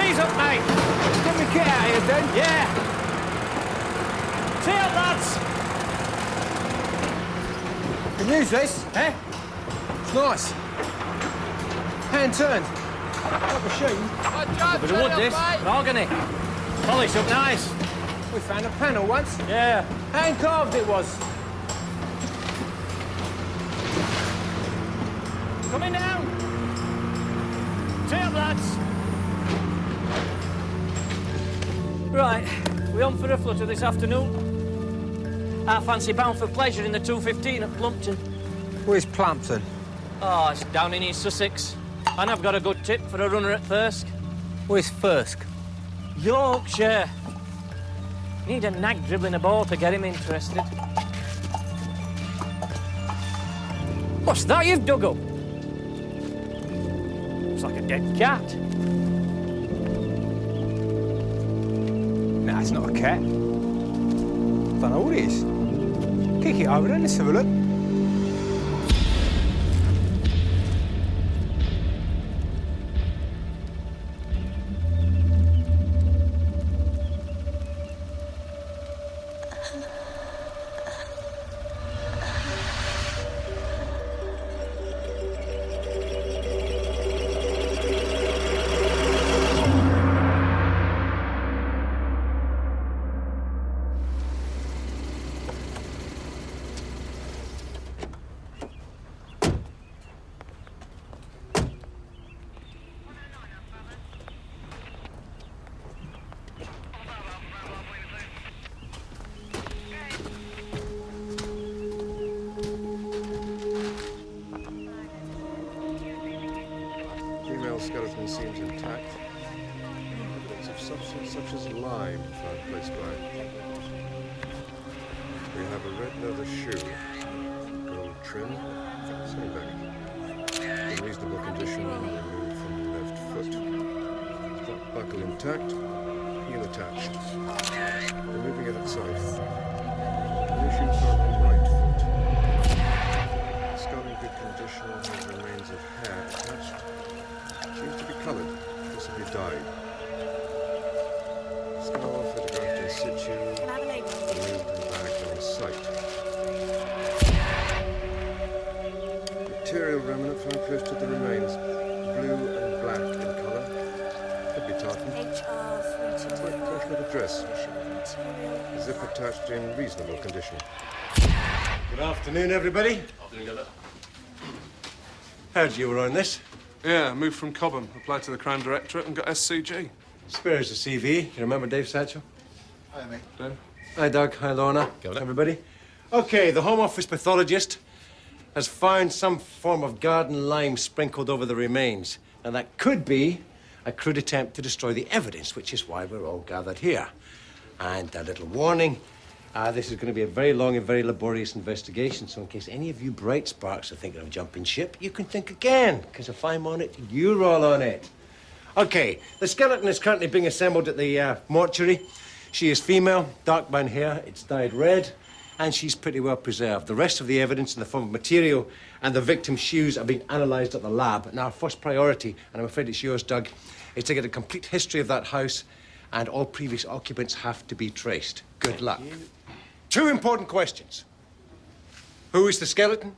Ease up, mate. Get me kit out here, then. Yeah. Tee up, lads. Can use this, Eh? It's nice. Hand turned. Like a machine. Bit of wood, this. Mahogany. Polish up nice. We found a panel once. Yeah. Hand carved it was. Coming down. Tee up, lads. Right. We on for a flutter this afternoon? I fancy bound for pleasure in the 2:15 at Plumpton. Where's Plumpton? Oh, it's down in East Sussex. And I've got a good tip for a runner at Thirsk. Where's Thirsk? Yorkshire. Need a nag dribbling a ball to get him interested. What's that you've dug up? It's like a dead cat. Nah, it's not a cat. Don't know what it is. Kick it over then, let's have a look. Female skeleton seems intact. Evidence of substance such as lime found close by. We have a red leather shoe. Gold trim. Same back. In reasonable condition, removed from the left foot. Strap buckle intact. Heel attached. Removing it at sight. New shoe found on right foot. Skull in good condition has remains of hair attached. Seems to be coloured, possibly dyed. Skull photographed in situ, removed and bagged on site. Material remnant found close to the remains, blue and black in colour. Could be tartan. White cashmere dress. Zip attached in reasonable condition. Good afternoon, everybody. Heard you were on this. Yeah, moved from Cobham, applied to the Crime Directorate and got SCG. Spares the CV. You remember Dave Satchel? Hi, mate. Dave? Hi, Doug. Hi, Lorna. Everybody. Okay, the Home Office pathologist has found some form of garden lime sprinkled over the remains. And that could be a crude attempt to destroy the evidence, which is why we're all gathered here. And a little warning, this is going to be a very long and very laborious investigation, so in case any of you bright sparks are thinking of jumping ship, you can think again, because if I'm on it, you're all on it. Okay, the skeleton is currently being assembled at the mortuary. She is female, dark brown hair, it's dyed red, and she's pretty well preserved. The rest of the evidence in the form of material and the victim's shoes are being analysed at the lab. And our first priority, and I'm afraid it's yours, Doug, is to get a complete history of that house, and all previous occupants have to be traced. Good luck. Two important questions. Who is the skeleton?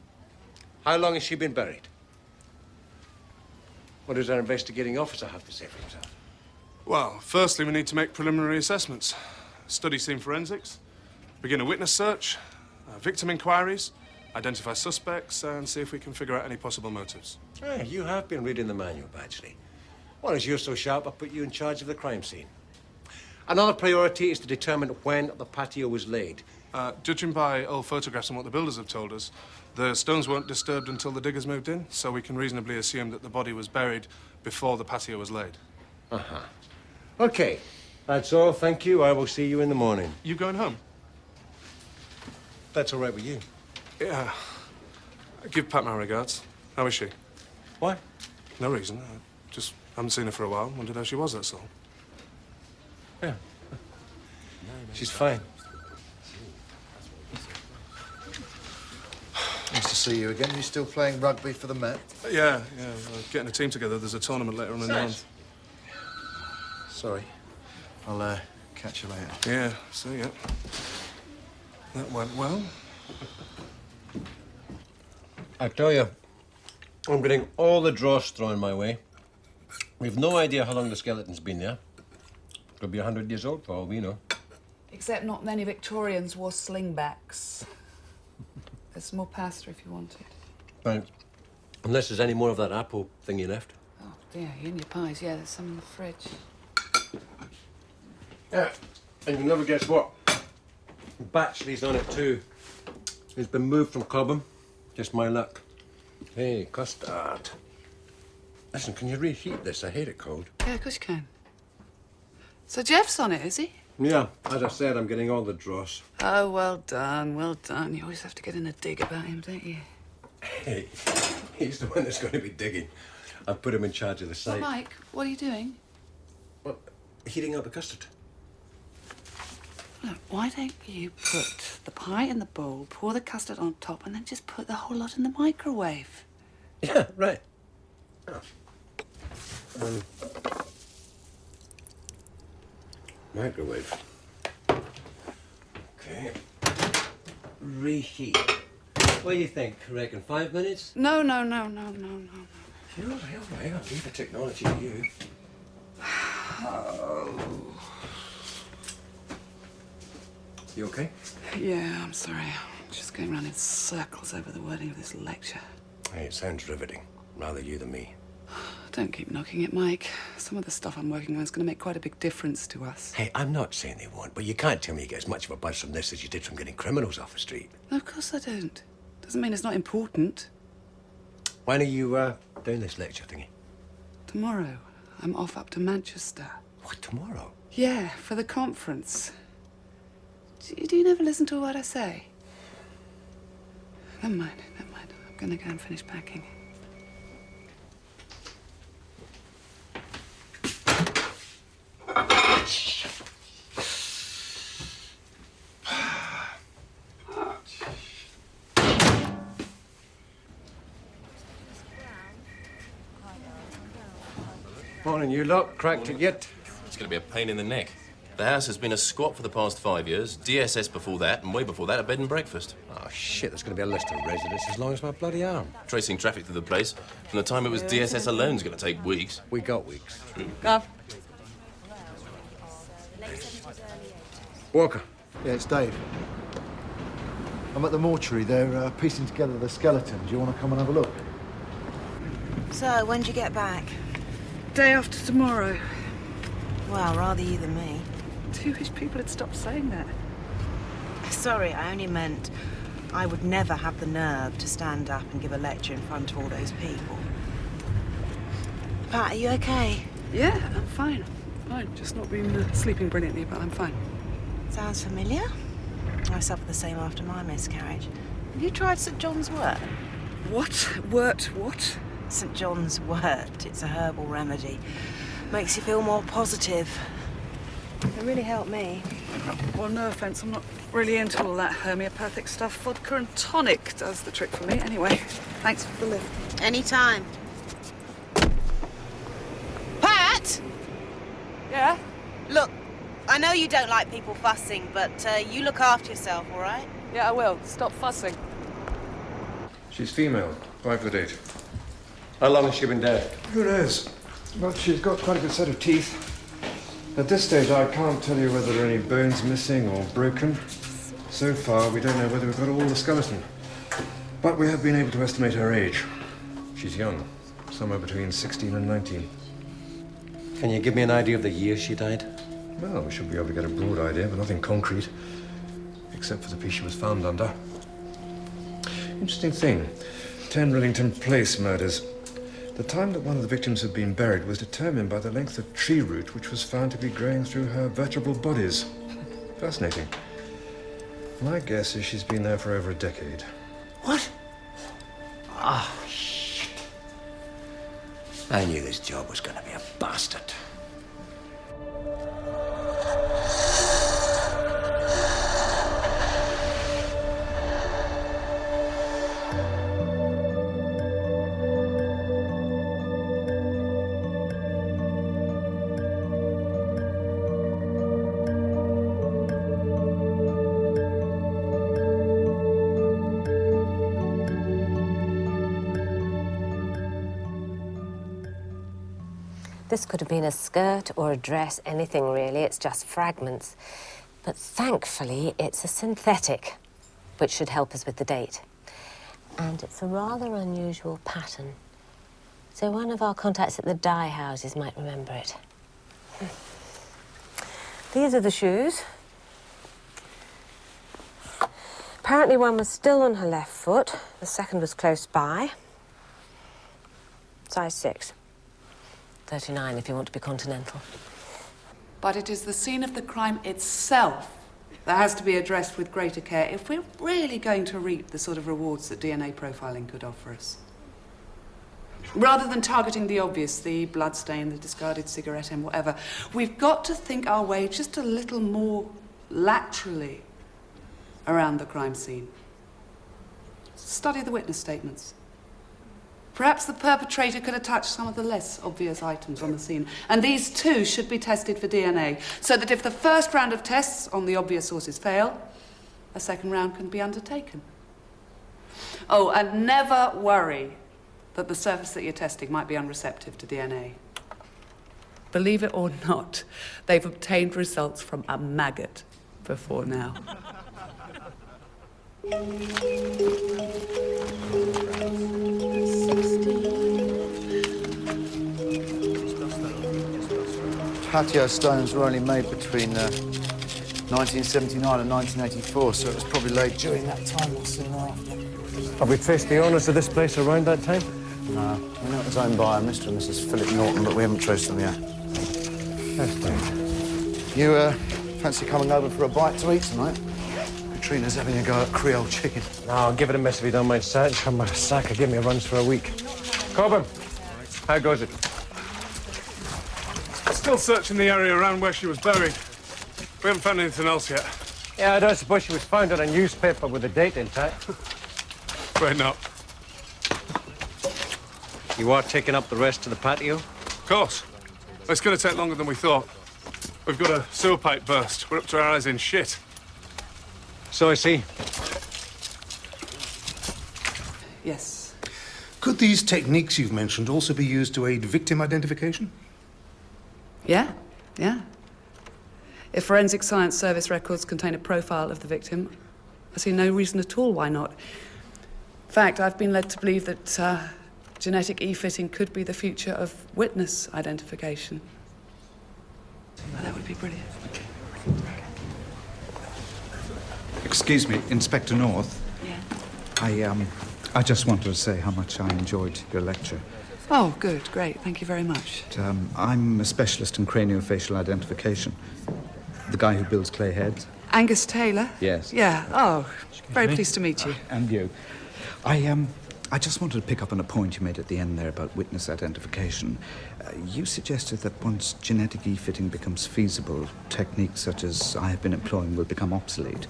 How long has she been buried? What does our investigating officer have to say for himself? Well, firstly, we need to make preliminary assessments. Study scene forensics, begin a witness search, victim inquiries, identify suspects, and see if we can figure out any possible motives. Hey, you have been reading the manual, Badgley. Well, as you're so sharp, I'll put you in charge of the crime scene. Another priority is to determine when the patio was laid. Judging by old photographs and what the builders have told us, the stones weren't disturbed until the diggers moved in, so we can reasonably assume that the body was buried before the patio was laid. Uh-huh. Okay, that's all. Thank you. I will see you in the morning. You going home? That's all right with you. Yeah. Give Pat my regards. How is she? Why? No reason. I just haven't seen her for a while. Wondered how she was, that's all. Yeah. She's fine. Nice to see you again. You still playing rugby for the Met? Yeah. Getting a team together. There's a tournament later on in the month. Sorry. I'll catch you later. Yeah, see ya. That went well. I tell you, I'm getting all the dross thrown my way. We've no idea how long the skeleton's been there. Could be 100 years old for all we know. Except not many Victorians wore slingbacks. There's some more pasta if you want it. Thanks. Unless there's any more of that apple thing you left. Oh, dear, in your pies. Yeah, there's some in the fridge. Yeah, and you'll never guess what. Batchley's on it too. He's been moved from Cobham. Just my luck. Hey, custard. Listen, can you reheat this? I hate it cold. Yeah, of course you can. So Jeff's on it, is he? Yeah, as I said, I'm getting all the dross. Oh, well done, well done. You always have to get in a dig about him, don't you? Hey, he's the one that's going to be digging. I've put him in charge of the site. Mike, what are you doing? What? Heating up the custard. Look, why don't you put the pie in the bowl, pour the custard on top, and then just put the whole lot in the microwave? Yeah, right. Microwave. Okay. Reheat. What do you think? Reckon 5 minutes? No. All right. I'll leave the technology to you. You okay? Yeah, I'm sorry. I'm just going round in circles over the wording of this lecture. Hey, it sounds riveting. Rather you than me. Don't keep knocking it, Mike. Some of the stuff I'm working on is going to make quite a big difference to us. Hey, I'm not saying they won't, but you can't tell me you get as much of a buzz from this as you did from getting criminals off the street. No, of course I don't. Doesn't mean it's not important. When are you doing this lecture thingy? Tomorrow, I'm off up to Manchester. What, tomorrow? Yeah, for the conference. Do you never listen to a word I say? Never mind. I'm going to go and finish packing. Morning, you lot. Cracked it yet? It's going to be a pain in the neck. The house has been a squat for the past 5 years, DSS before that, and way before that, a bed and breakfast. Oh, shit, there's going to be a list of residents as long as my bloody arm. Tracing traffic through the place, from the time it was DSS alone, is going to take weeks. We got weeks. Gov. Walker. Yeah, it's Dave. I'm at the mortuary. They're piecing together the skeleton. Do you want to come and have a look? So, when do you get back? Day after tomorrow. Well, rather you than me. Do wish people had stopped saying that. Sorry, I only meant I would never have the nerve to stand up and give a lecture in front of all those people. Pat, are you okay? Yeah, I'm fine. Fine. Just not been sleeping brilliantly, but I'm fine. Sounds familiar? I suffered the same after my miscarriage. Have you tried St. John's wort? What? Wort? What? St. John's wort. It's a herbal remedy. Makes you feel more positive. It really helped me. Well, no offence, I'm not really into all that homeopathic stuff. Vodka and tonic does the trick for me. Anyway, thanks for the lift. Anytime. Pat! Yeah? Look, I know you don't like people fussing, but you look after yourself, all right? Yeah, I will. Stop fussing. She's female, 5'8". How long has she been dead? Who knows? But she's got quite a good set of teeth. At this stage, I can't tell you whether there are any bones missing or broken. So far, we don't know whether we've got all the skeleton. But we have been able to estimate her age. She's young, somewhere between 16 and 19. Can you give me an idea of the year she died? Well, we should be able to get a broad idea, but nothing concrete, except for the piece she was found under. Interesting thing, 10 Rillington Place murders. The time that one of the victims had been buried was determined by the length of tree root which was found to be growing through her vertebral bodies. Fascinating. My guess is she's been there for over a decade. What? Oh, shit. I knew this job was going to be a bastard. This could have been a skirt or a dress, anything really. It's just fragments. But thankfully, it's a synthetic, which should help us with the date. And it's a rather unusual pattern. So one of our contacts at the dye houses might remember it. These are the shoes. Apparently one was still on her left foot. The second was close by. Size 6. 39 if you want to be continental. But it is the scene of the crime itself that has to be addressed with greater care if we're really going to reap the sort of rewards that DNA profiling could offer us. Rather than targeting the obvious, the bloodstain, the discarded cigarette end, whatever, we've got to think our way just a little more laterally around the crime scene. Study the witness statements. Perhaps the perpetrator could have touched some of the less obvious items on the scene, and these too should be tested for DNA, so that if the first round of tests on the obvious sources fail, a second round can be undertaken. Oh, and never worry that the surface that you're testing might be unreceptive to DNA. Believe it or not, they've obtained results from a maggot before now. Patio stones were only made between 1979 and 1984, so it was probably laid during that time or soon after. Have we traced the owners of this place around that time? No, we know it was owned by Mr. and Mrs. Philip Norton, but we haven't traced them yet. That's fine. You, fancy coming over for a bite to eat tonight? Katrina's having a go at Creole chicken. No, I'll give it a miss if you don't mind, Sarge. I'm a sacker. Give me runs for a week. Coburn, how goes it? Still searching the area around where she was buried. We haven't found anything else yet. Yeah, I don't suppose she was found on a newspaper with the date intact. Afraid not. You are taking up the rest of the patio? Of course. It's going to take longer than we thought. We've got a sewer pipe burst. We're up to our eyes in shit. So I see. Yes. Could these techniques you've mentioned also be used to aid victim identification? Yeah. If Forensic Science Service records contain a profile of the victim, I see no reason at all why not. In fact, I've been led to believe that genetic e-fitting could be the future of witness identification. Well, that would be brilliant. Excuse me, Inspector North. Yeah? I just wanted to say how much I enjoyed your lecture. Oh, good, great. Thank you very much. I'm a specialist in craniofacial identification. The guy who builds clay heads. Angus Taylor? Yes. Yeah. Oh, very pleased to meet you. And you. I just wanted to pick up on a point you made at the end there about witness identification. You suggested that once genetic e-fitting becomes feasible, techniques such as I have been employing will become obsolete.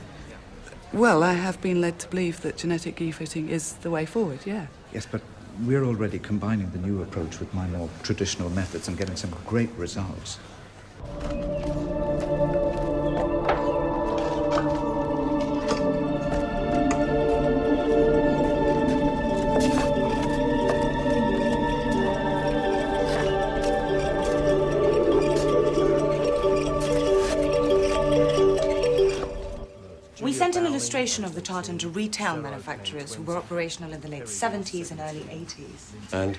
Well, I have been led to believe that genetic e-fitting is the way forward, yeah. Yes, but we're already combining the new approach with my more traditional methods and getting some great results. We sent an illustration of the tartan to retail manufacturers who were operational in the late 70s and early 80s. And?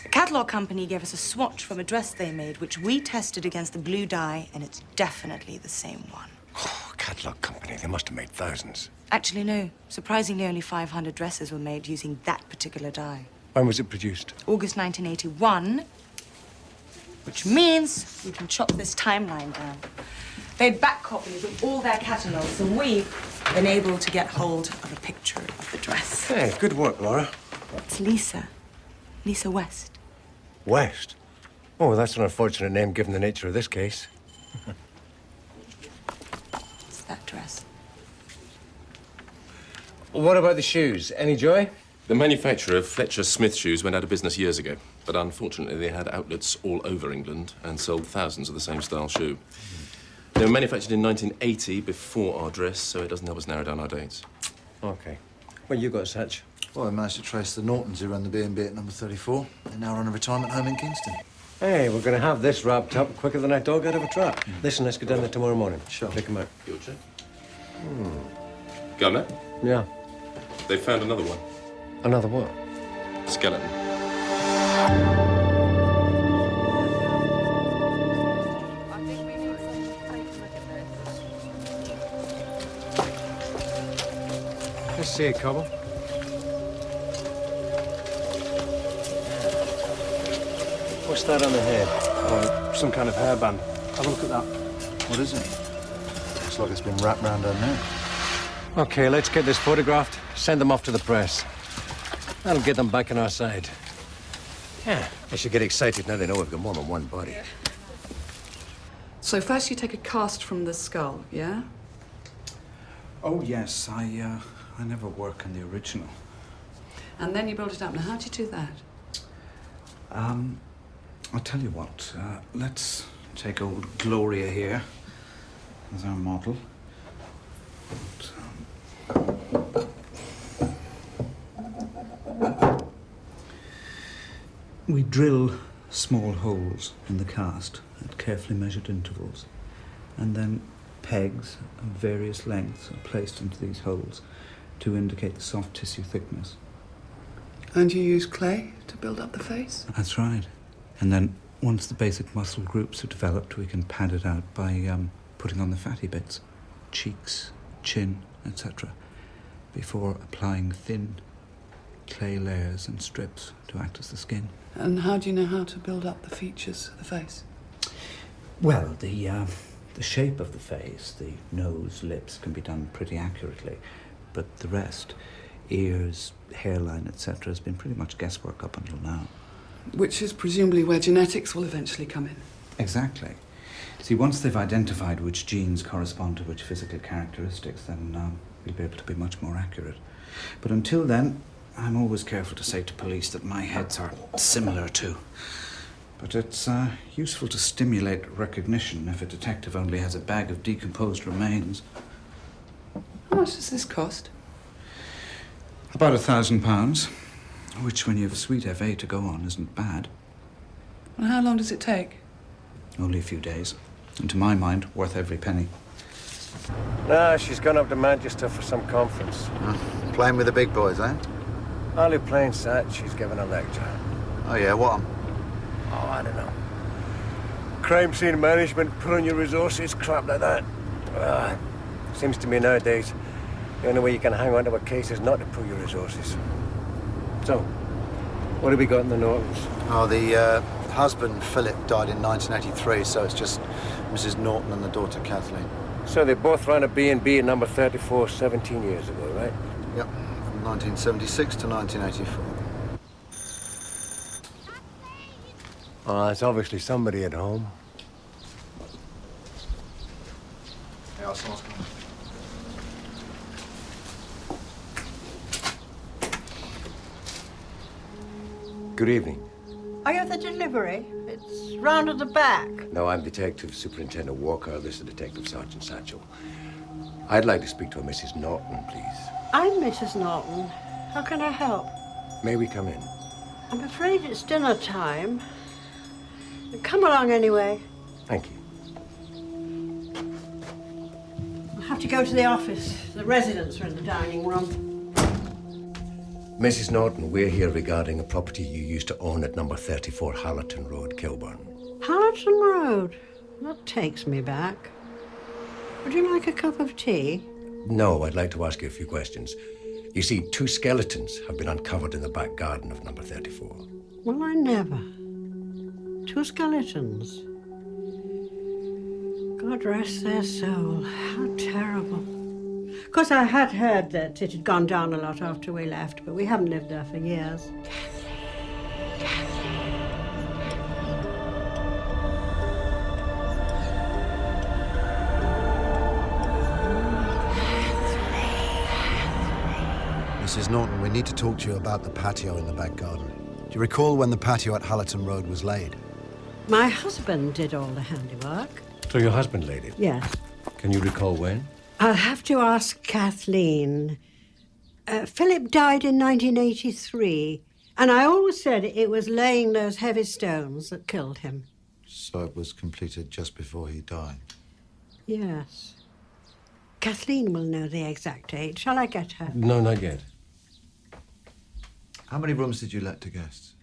A catalogue company gave us a swatch from a dress they made, which we tested against the blue dye, and it's definitely the same one. Oh, catalogue company. They must have made thousands. Actually, no. Surprisingly, only 500 dresses were made using that particular dye. When was it produced? August 1981, which means we can chop this timeline down. They had back copies of all their catalogues, and we've been able to get hold of a picture of the dress. Hey, good work, Laura. It's Lisa. Lisa West. West? Oh, that's an unfortunate name given the nature of this case. It's that dress. What about the shoes? Any joy? The manufacturer of Fletcher Smith shoes went out of business years ago, but unfortunately they had outlets all over England and sold thousands of the same style shoe. They were manufactured in 1980, before our dress, so it doesn't help us narrow down our dates. Okay. Well, you got such. Well, I managed to trace the Nortons who run the B&B at number 34. They now run a retirement home in Kingston. Hey, we're going to have this wrapped up quicker than I dog out of a trap. Listen, let's go down there tomorrow morning. Sure. Take him out. Your check. Governor, Yeah. they found another one. Another what? Skeleton. Let's see it, Cobble. What's that on the head? Oh, some kind of hairband. Have a look at that. What is it? Looks like it's been wrapped round her neck. Okay, let's get this photographed, send them off to the press. That'll get them back on our side. Yeah, they should get excited now they know we've got more than one body. So first you take a cast from the skull, yeah? Oh, yes. I never work on the original. And then you build it up. Now, how do you do that? I'll tell you what. Let's take old Gloria here as our model. We drill small holes in the cast at carefully measured intervals, and then pegs of various lengths are placed into these holes to indicate the soft tissue thickness. And you use clay to build up the face? That's right. And then once the basic muscle groups are developed, we can pad it out by putting on the fatty bits, cheeks, chin, etc., before applying thin clay layers and strips to act as the skin. And how do you know how to build up the features of the face? Well, the shape of the face, the nose, lips, can be done pretty accurately, but the rest, ears, hairline, etc., has been pretty much guesswork up until now. Which is presumably where genetics will eventually come in. Exactly. See, once they've identified which genes correspond to which physical characteristics, then we'll be able to be much more accurate. But until then, I'm always careful to say to police that my heads are similar to. But it's useful to stimulate recognition if a detective only has a bag of decomposed remains. How much does this cost? About £1,000, which, when you have a sweet FA to go on, isn't bad. And how long does it take? Only a few days. And to my mind, worth every penny. Nah, she's gone up to Manchester for some conference. Playing with the big boys, eh? Only plain sat, she's giving a lecture. Oh, yeah, what? Oh, I don't know. Crime scene management, pulling your resources, crap like that. Seems to me nowadays, the only way you can hang on to a case is not to pull your resources. So, what have we got in the Nortons? Oh, the husband, Philip, died in 1983, so it's just Mrs. Norton and the daughter, Kathleen. So they both ran a B&B at number 34 17 years ago, right? Yep, from 1976 to 1984. Oh, there's obviously somebody at home. Yeah, someone's coming. Good evening. Are you the delivery? It's round at the back. No, I'm Detective Superintendent Walker. This is Detective Sergeant Satchel. I'd like to speak to a Mrs. Norton, please. I'm Mrs. Norton. How can I help? May we come in? I'm afraid it's dinner time. Come along anyway. Thank you. I'll have to go to the office. The residents are in the dining room. Mrs. Norton, we're here regarding a property you used to own at number 34 Hallerton Road, Kilburn. Hallerton Road. That takes me back. Would you like a cup of tea? No, I'd like to ask you a few questions. You see, 2 skeletons have been uncovered in the back garden of number 34. Well, I never. 2 skeletons. God rest their soul. How terrible. Of course, I had heard that it had gone down a lot after we left, but we haven't lived there for years. Mrs. Norton, we need to talk to you about the patio in the back garden. Do you recall when the patio at Hallerton Road was laid? My husband did all the handiwork. So your husband laid it? Yes. Can you recall when? I'll have to ask Kathleen. Philip died in 1983, And I always said it was laying those heavy stones that killed him. So it was completed just before he died? Yes. Kathleen will know the exact date. Shall I get her? No, not yet. How many rooms did you let to guests?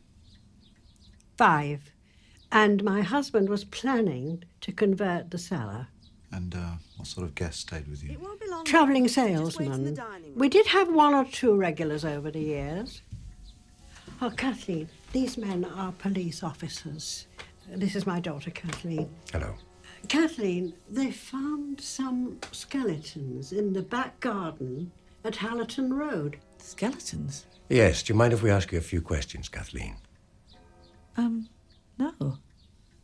5. And my husband was planning to convert the cellar. And what sort of guests stayed with you? Travelling salesmen. We did have 1 or 2 regulars over the years. Oh, Kathleen, these men are police officers. This is my daughter, Kathleen. Hello. Kathleen, they found some skeletons in the back garden at Hallerton Road. Skeletons? Yes, do you mind if we ask you a few questions, Kathleen? No.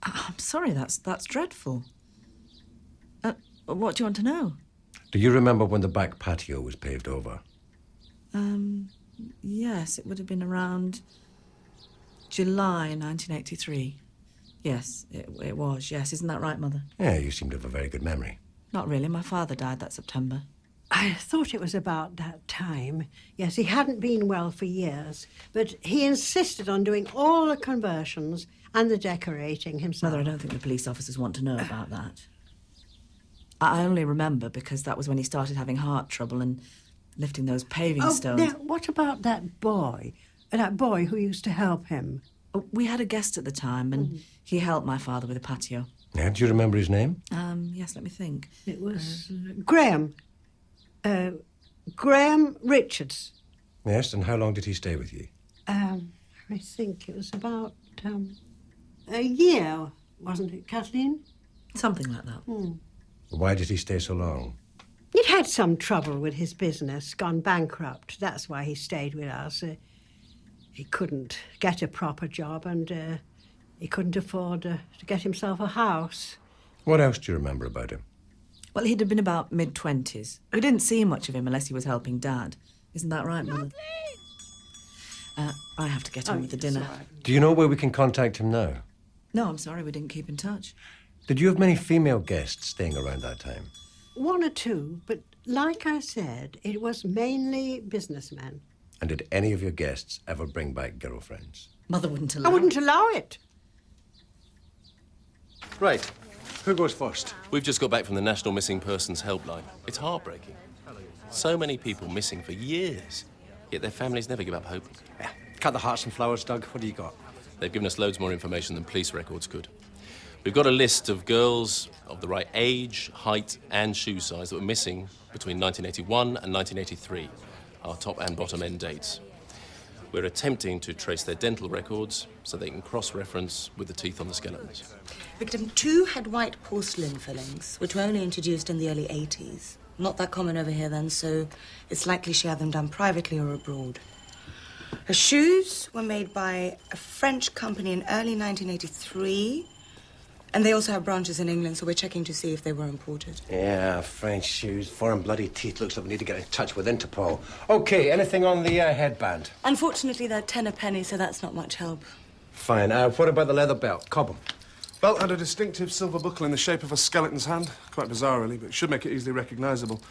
I'm sorry, that's dreadful. What do you want to know? Do you remember when the back patio was paved over? Yes, it would have been around July 1983. Yes, it was, yes. Isn't that right, Mother? Yeah, you seem to have a very good memory. Not really. My father died that September. I thought it was about that time. Yes, he hadn't been well for years, but he insisted on doing all the conversions and the decorating himself. Mother, I don't think the police officers want to know about that. I only remember because that was when he started having heart trouble and lifting those paving stones. Now, what about that boy? That boy who used to help him? We had a guest at the time, and he helped my father with the patio. Yeah, do you remember his name? Yes, let me think. It was Graham. Graham Richards. Yes, and how long did he stay with you? I think it was about a year, wasn't it, Kathleen? Something like that. Why did he stay so long? He'd had some trouble with his business, gone bankrupt. That's why he stayed with us. He couldn't get a proper job, and he couldn't afford to get himself a house. What else do you remember about him? Well, he'd have been about mid-20s. We didn't see much of him unless he was helping Dad. Isn't that right, Mother? I have to get on with the dinner. Do you know where we can contact him now? No, I'm sorry, we didn't keep in touch. Did you have many female guests staying around that time? 1 or 2, but like I said, it was mainly businessmen. And did any of your guests ever bring back girlfriends? Mother wouldn't allow I wouldn't allow it. Right. Who goes first? We've just got back from the National Missing Persons Helpline. It's heartbreaking. So many people missing for years, yet their families never give up hope. Yeah. Cut the hearts and flowers, Doug. What do you got? They've given us loads more information than police records could. We've got a list of girls of the right age, height, and shoe size that were missing between 1981 and 1983, our top and bottom end dates. We're attempting to trace their dental records so they can cross-reference with the teeth on the skeletons. Victim 2 had white porcelain fillings, which were only introduced in the early 80s. Not that common over here then, so it's likely she had them done privately or abroad. Her shoes were made by a French company in early 1983, and they also have branches in England, so we're checking to see if they were imported. Yeah, French shoes, foreign bloody teeth. Looks like we need to get in touch with Interpol. OK, anything on the headband? Unfortunately, they're 10 a penny, so that's not much help. Fine. What about the leather belt? Cobham. Belt had a distinctive silver buckle in the shape of a skeleton's hand. Quite bizarre, really, but it should make it easily recognisable.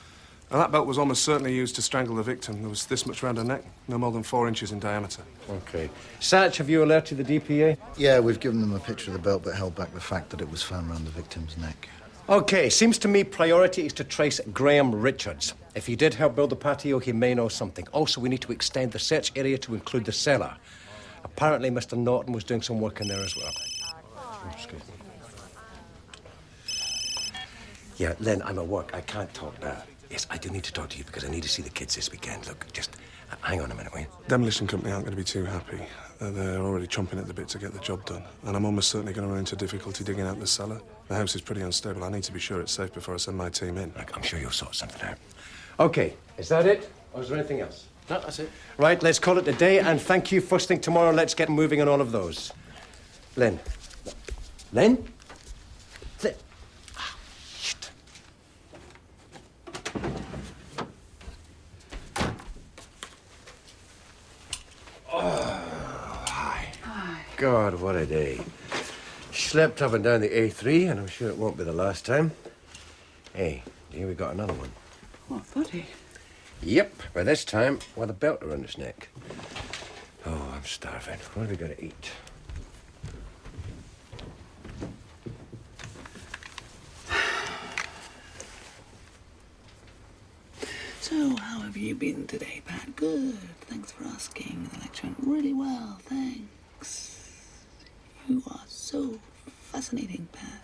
And that belt was almost certainly used to strangle the victim. There was this much round her neck, no more than 4 inches in diameter. OK. Satch, have you alerted the DPA? Yeah, we've given them a picture of the belt that held back the fact that it was found around the victim's neck. OK, seems to me priority is to trace Graham Richards. If he did help build the patio, he may know something. Also, we need to extend the search area to include the cellar. Apparently, Mr. Norton was doing some work in there as well. Oh, excuse me. Yeah, Len, I'm at work. I can't talk now. Yes, I do need to talk to you because I need to see the kids this weekend. Look, just hang on a minute, will you? Demolition company aren't going to be too happy. They're already chomping at the bit to get the job done. And I'm almost certainly going to run into difficulty digging out the cellar. The house is pretty unstable. I need to be sure it's safe before I send my team in. Look, I'm sure you'll sort something out. OK, is that it? Or is there anything else? No, that's it. Right, let's call it a day, and thank you. First thing tomorrow, let's get moving on all of those. Len? Len? Len? Ah, shit. Oh, hi. Hi. God, what a day. Slept up and down the A3, and I'm sure it won't be the last time. Hey, here we got another one. What body? Yep, by this time, with a belt around his neck. Oh, I'm starving. What have we got to eat? So, how have you been today, Pat? Good. Thanks for asking. The lecture went really well. Thanks. You are so fascinating, Pat.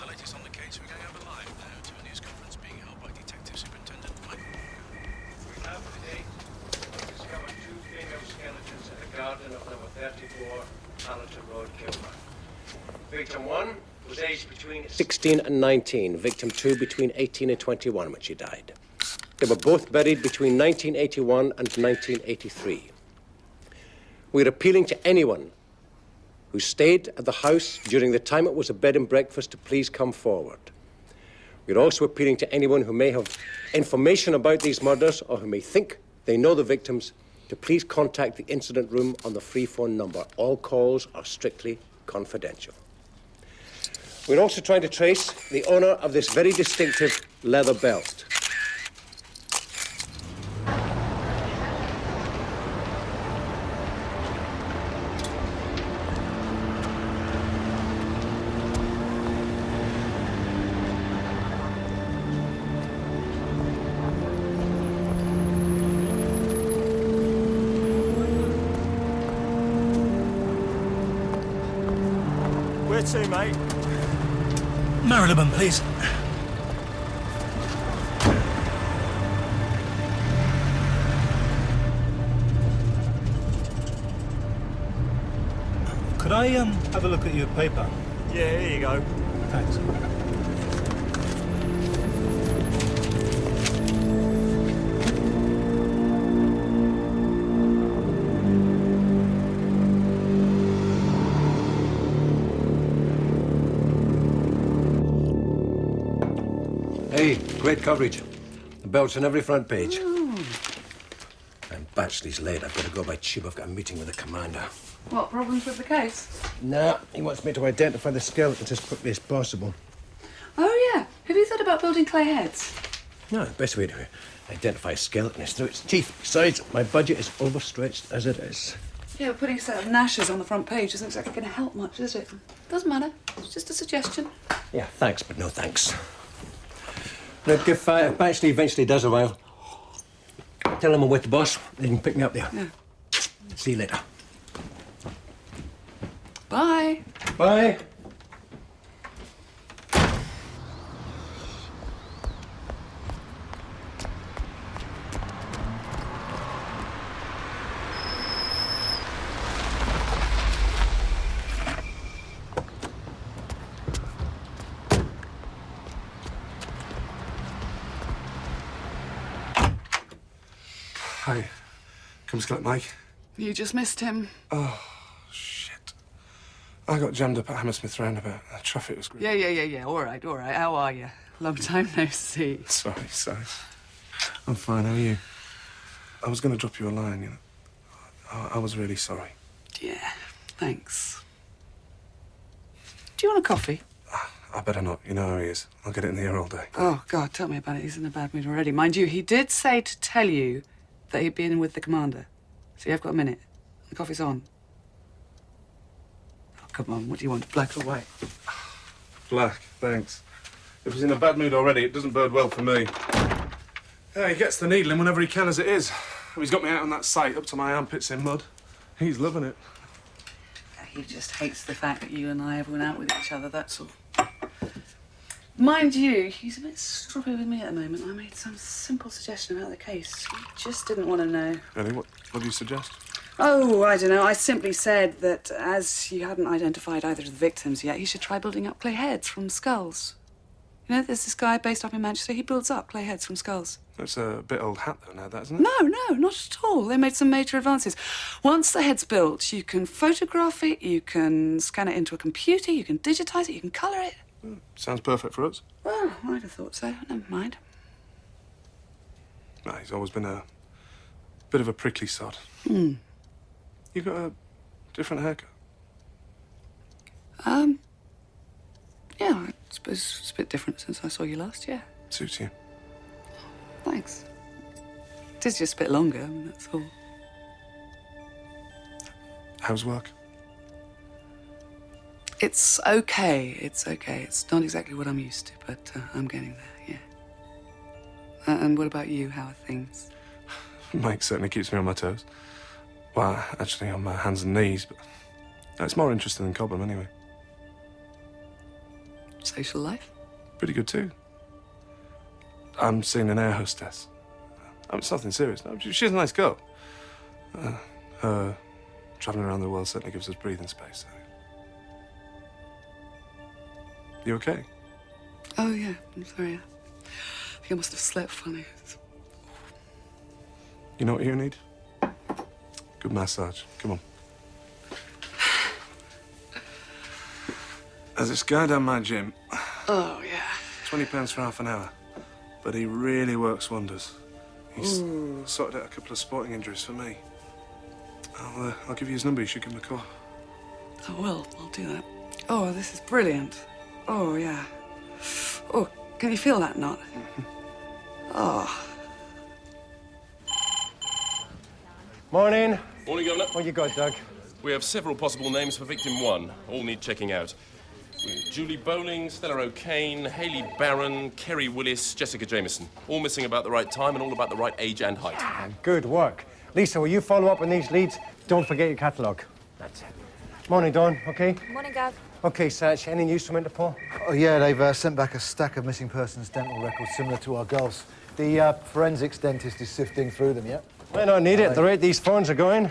The latest on the case, we're going over live now to a news conference being held by Detective Superintendent Mike. We have today discovered 2 female skeletons in the garden of number 34, Allerton Road, Kilburn. Victim 1 was aged between 16 and 19. Victim 2 between 18 and 21 when she died. They were both buried between 1981 and 1983. We're appealing to anyone who stayed at the house during the time it was a bed and breakfast to please come forward. We're also appealing to anyone who may have information about these murders or who may think they know the victims to please contact the incident room on the free phone number. All calls are strictly confidential. We're also trying to trace the owner of this very distinctive leather belt. Where to, mate? Marylebone, please. Could I have a look at your paper? Yeah, here you go. Thanks. Hey, great coverage. The belt's on every front page. And Batchley's late. I've got to go by tube. I've got a meeting with the commander. What, problems with the case? Nah, he wants me to identify the skeletons as quickly as possible. Oh, yeah. Have you thought about building clay heads? No, the best way to identify a skeleton is through its teeth. Besides, my budget is overstretched as it is. Yeah, but putting a set of gnashes on the front page isn't exactly going to help much, is it? Doesn't matter. It's just a suggestion. Yeah, thanks, but no thanks. Look, if Batchley eventually does arrive, tell him I'm with the boss. They can pick me up there. Yeah. See you later. Bye. Bye. Hi. Come to collect Mike. You just missed him. Oh, shit. I got jammed up at Hammersmith roundabout. The traffic was great. Yeah. All right. How are you? Long time no see. Sorry. I'm fine. How are you? I was going to drop you a line, you know. I was really sorry. Yeah, thanks. Do you want a coffee? I better not. You know how he is. I'll get it in the air all day. Oh, God, tell me about it. He's in a bad mood already. Mind you, he did say to tell you that he'd been with the commander. So you've got a minute. The coffee's on. Oh, come on. What do you want, black or white? Black, thanks. If he's in a bad mood already, it doesn't bode well for me. Yeah, he gets the needle in whenever he can, as it is. He's got me out on that site up to my armpits in mud. He's loving it. He just hates the fact that you and I have went out with each other, that's all. Mind you, he's a bit stroppy with me at the moment. I made some simple suggestion about the case. He just didn't want to know. Really? What do you suggest? Oh, I don't know. I simply said that as you hadn't identified either of the victims yet, he should try building up clay heads from skulls. You know, there's this guy based up in Manchester. He builds up clay heads from skulls. That's a bit old hat, though, now, that, isn't it? No, not at all. They made some major advances. Once the head's built, you can photograph it, you can scan it into a computer, you can digitize it, you can colour it. Sounds perfect for us. Well, I'd have thought so. Never mind. No, he's always been a bit of a prickly sod. Hmm. You got a different haircut? Yeah, I suppose it's a bit different since I saw you last, yeah. Suits you. Thanks. It is just a bit longer, I mean, that's all. How's work? It's okay, it's okay. It's not exactly what I'm used to, but I'm getting there, yeah. And what about you? How are things? Mike certainly keeps me on my toes. Well, actually, on my hands and knees, but it's more interesting than Cobham, anyway. Social life? Pretty good, too. I'm seeing an air hostess. It's nothing serious. No, she's a nice girl. Her traveling around the world certainly gives us breathing space. So. You okay? Oh, yeah, I'm sorry. I think I must have slept funny. You know what you need? Good massage. Come on. There's this guy down my gym. Oh, yeah. £20 for half an hour. But he really works wonders. He's Ooh. sorted out a couple of sporting injuries for me. I'll give you his number. You should give him a call. I will. I'll do that. Oh, this is brilliant. Oh, yeah. Oh, can you feel that knot? Oh. Morning. Morning, Governor. What you got, Doug? We have several possible names for victim one. All need checking out. Julie Bowling, Stella O'Kane, Hayley Barron, Kerry Willis, Jessica Jameson. All missing about the right time and all about the right age and height. Good work. Lisa, will you follow up on these leads? Don't forget your catalogue. That's it. Morning, Dawn. Okay? Morning, Gav. Okay, Satch. Any news from Interpol? Oh, yeah, they've sent back a stack of missing persons dental records similar to our girls. The forensics dentist is sifting through them, yeah? Might not need it. The rate these phones are going.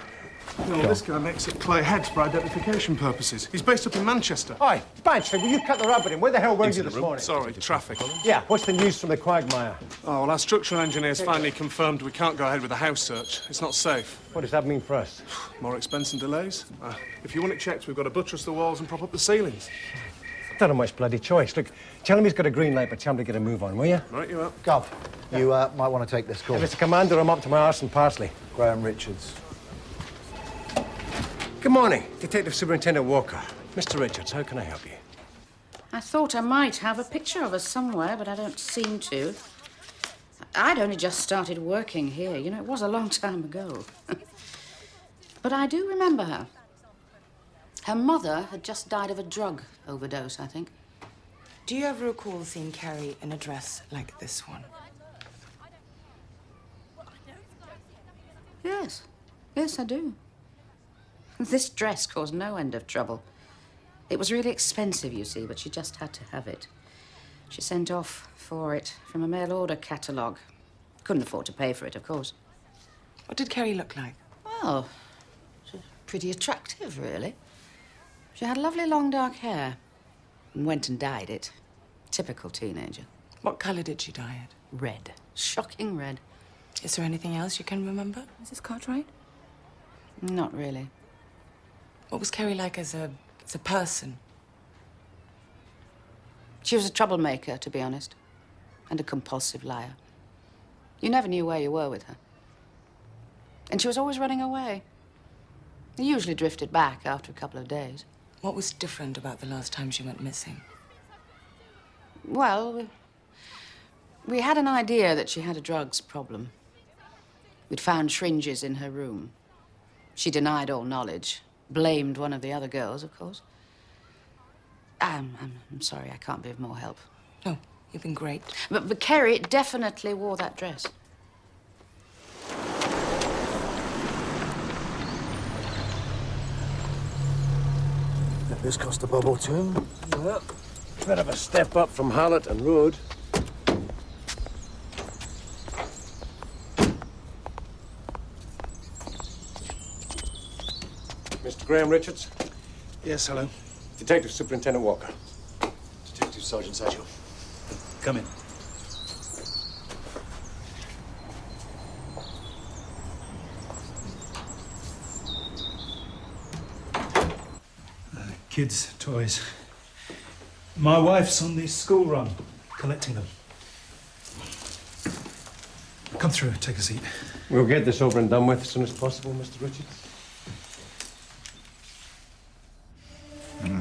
No, this guy makes it clear heads for identification purposes. He's based up in Manchester. Oi, Badgley, will you cut the rabbit in? Where the hell were you this morning? Sorry, traffic. Yeah, what's the news from the quagmire? Oh, well, our structural engineers finally confirmed we can't go ahead with the house search. It's not safe. What does that mean for us? More expense and delays. If you want it checked, we've got to buttress the walls and prop up the ceilings. Don't have much bloody choice. Look, tell him he's got a green light, but tell him to get a move on, will you? Right, you up. Gov, you might want to take this call. If it's a commander, I'm up to my arse and parsley. Graham Richards. Good morning, Detective Superintendent Walker. Mr. Richards, how can I help you? I thought I might have a picture of us somewhere, but I don't seem to. I'd only just started working here. You know, it was a long time ago. But I do remember her. Her mother had just died of a drug overdose, I think. Do you ever recall seeing Carrie in a dress like this one? Yes. Yes, I do. This dress caused no end of trouble. It was really expensive, you see, but she just had to have it. She sent off for it from a mail order catalogue. Couldn't afford to pay for it, of course. What did Carrie look like? Well, she was pretty attractive, really. She had lovely long dark hair and went and dyed it. Typical teenager. What colour did she dye it? Red. Shocking red. Is there anything else you can remember, Mrs. Cartwright? Not really. What was Carrie like as a person? She was a troublemaker, to be honest, and a compulsive liar. You never knew where you were with her. And she was always running away. They usually drifted back after a couple of days. What was different about the last time she went missing? Well, we had an idea that she had a drugs problem. We'd found syringes in her room. She denied all knowledge. Blamed one of the other girls, of course. I'm sorry, I can't be of more help. No, you've been great. But Kerry definitely wore that dress. This cost a bob or two. Well, bit of a step up from Hallett and Road. Mr. Graham Richards? Yes, hello. Detective Superintendent Walker. Detective Sergeant Satchel. Come in. Kids' toys. My wife's on the school run, collecting them. Come through, take a seat. We'll get this over and done with as soon as possible, Mr. Richards.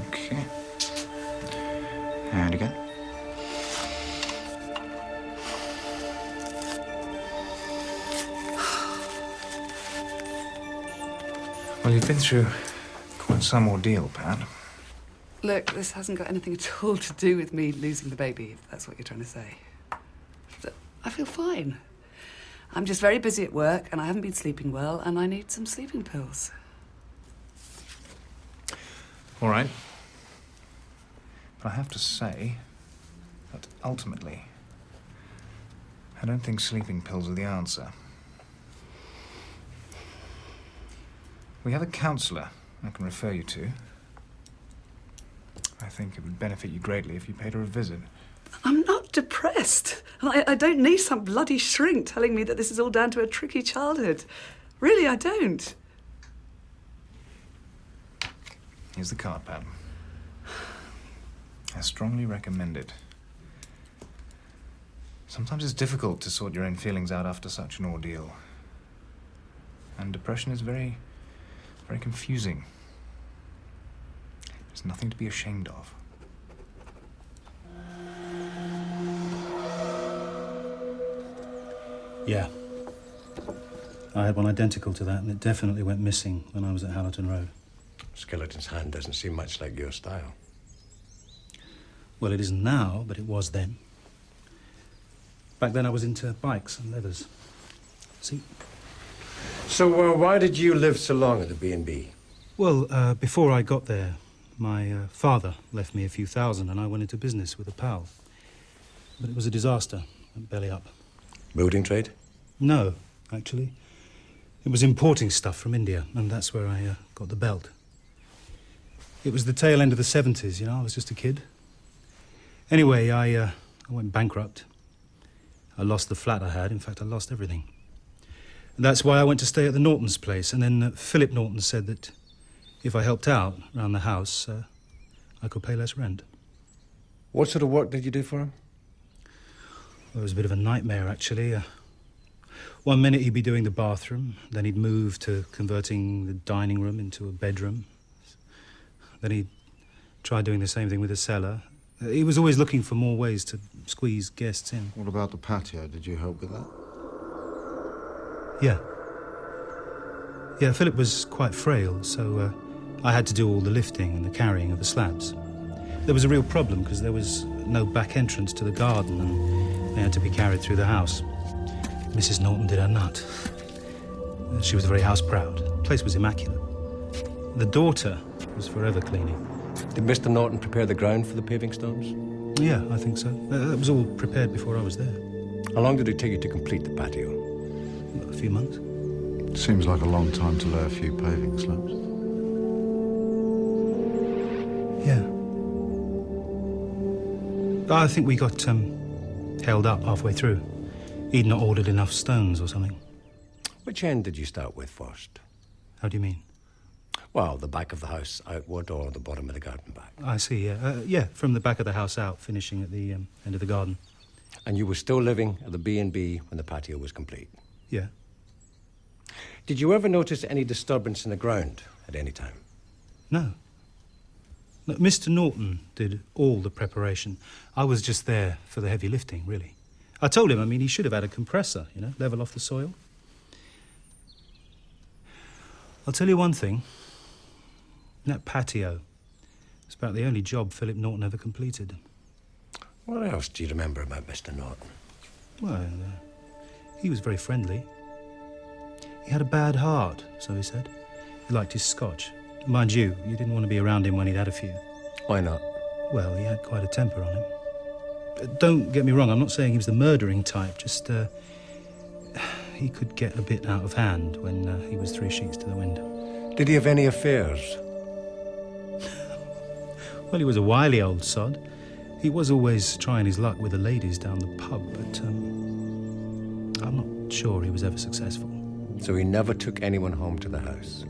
Okay. And again. been through quite some ordeal, Pat. Look, this hasn't got anything at all to do with me losing the baby, if that's what you're trying to say. I feel fine. I'm just very busy at work, and I haven't been sleeping well, and I need some sleeping pills. All right. But I have to say that ultimately, I don't think sleeping pills are the answer. We have a counsellor I can refer you to. I think it would benefit you greatly if you paid her a visit. I'm not depressed. I don't need some bloody shrink telling me that this is all down to a tricky childhood. Really, I don't. Here's the card, Pat. I strongly recommend it. Sometimes it's difficult to sort your own feelings out after such an ordeal. And depression is very confusing. There's nothing to be ashamed of. Yeah. I had one identical to that, and it definitely went missing when I was at Hallerton Road. Skeleton's hand doesn't seem much like your style. Well, it isn't now, but it was then. Back then I was into bikes and leathers. See? So, why did you live so long at the B&B? Well, before I got there, my father left me a few thousand and I went into business with a pal. But it was a disaster. Went belly up. Building trade? No, actually. It was importing stuff from India, and that's where I got the belt. It was the tail end of the 70s, you know, I was just a kid. Anyway, I went bankrupt. I lost the flat I had. In fact, I lost everything. And that's why I went to stay at the Nortons' place, and then Philip Norton said that if I helped out around the house, I could pay less rent. What sort of work did you do for him? Well, it was a bit of a nightmare, actually. One minute he'd be doing the bathroom, then he'd move to converting the dining room into a bedroom. Then he'd try doing the same thing with the cellar. He was always looking for more ways to squeeze guests in. What about the patio? Did you help with that? Yeah. Yeah, Philip was quite frail, so I had to do all the lifting and the carrying of the slabs. There was a real problem because there was no back entrance to the garden and they had to be carried through the house. Mrs. Norton did her nut. She was very house-proud. The place was immaculate. The daughter was forever cleaning. Did Mr. Norton prepare the ground for the paving stones? Yeah, I think so. That was all prepared before I was there. How long did it take you to complete the patio? A few months. Seems like a long time to lay a few paving slabs. Yeah. I think we got held up halfway through. He'd not ordered enough stones or something. Which end did you start with first? How do you mean? Well, the back of the house outward or the bottom of the garden back? I see, yeah. Yeah, from the back of the house out, finishing at the end of the garden. And you were still living at the B&B when the patio was complete? Yeah. Did you ever notice any disturbance in the ground at any time? No. No, Mr. Norton did all the preparation. I was just there for the heavy lifting, really. I told him, he should have had a compressor, you know, level off the soil. I'll tell you one thing. That patio is about the only job Philip Norton ever completed. What else do you remember about Mr. Norton? Well, he was very friendly. He had a bad heart, so he said. He liked his scotch. Mind you, you didn't want to be around him when he'd had a few. Why not? Well, he had quite a temper on him. Don't get me wrong, I'm not saying he was the murdering type, just, he could get a bit out of hand when he was 3 sheets to the wind. Did he have any affairs? Well, he was a wily old sod. He was always trying his luck with the ladies down the pub, but I'm not sure he was ever successful. So he never took anyone home to the house?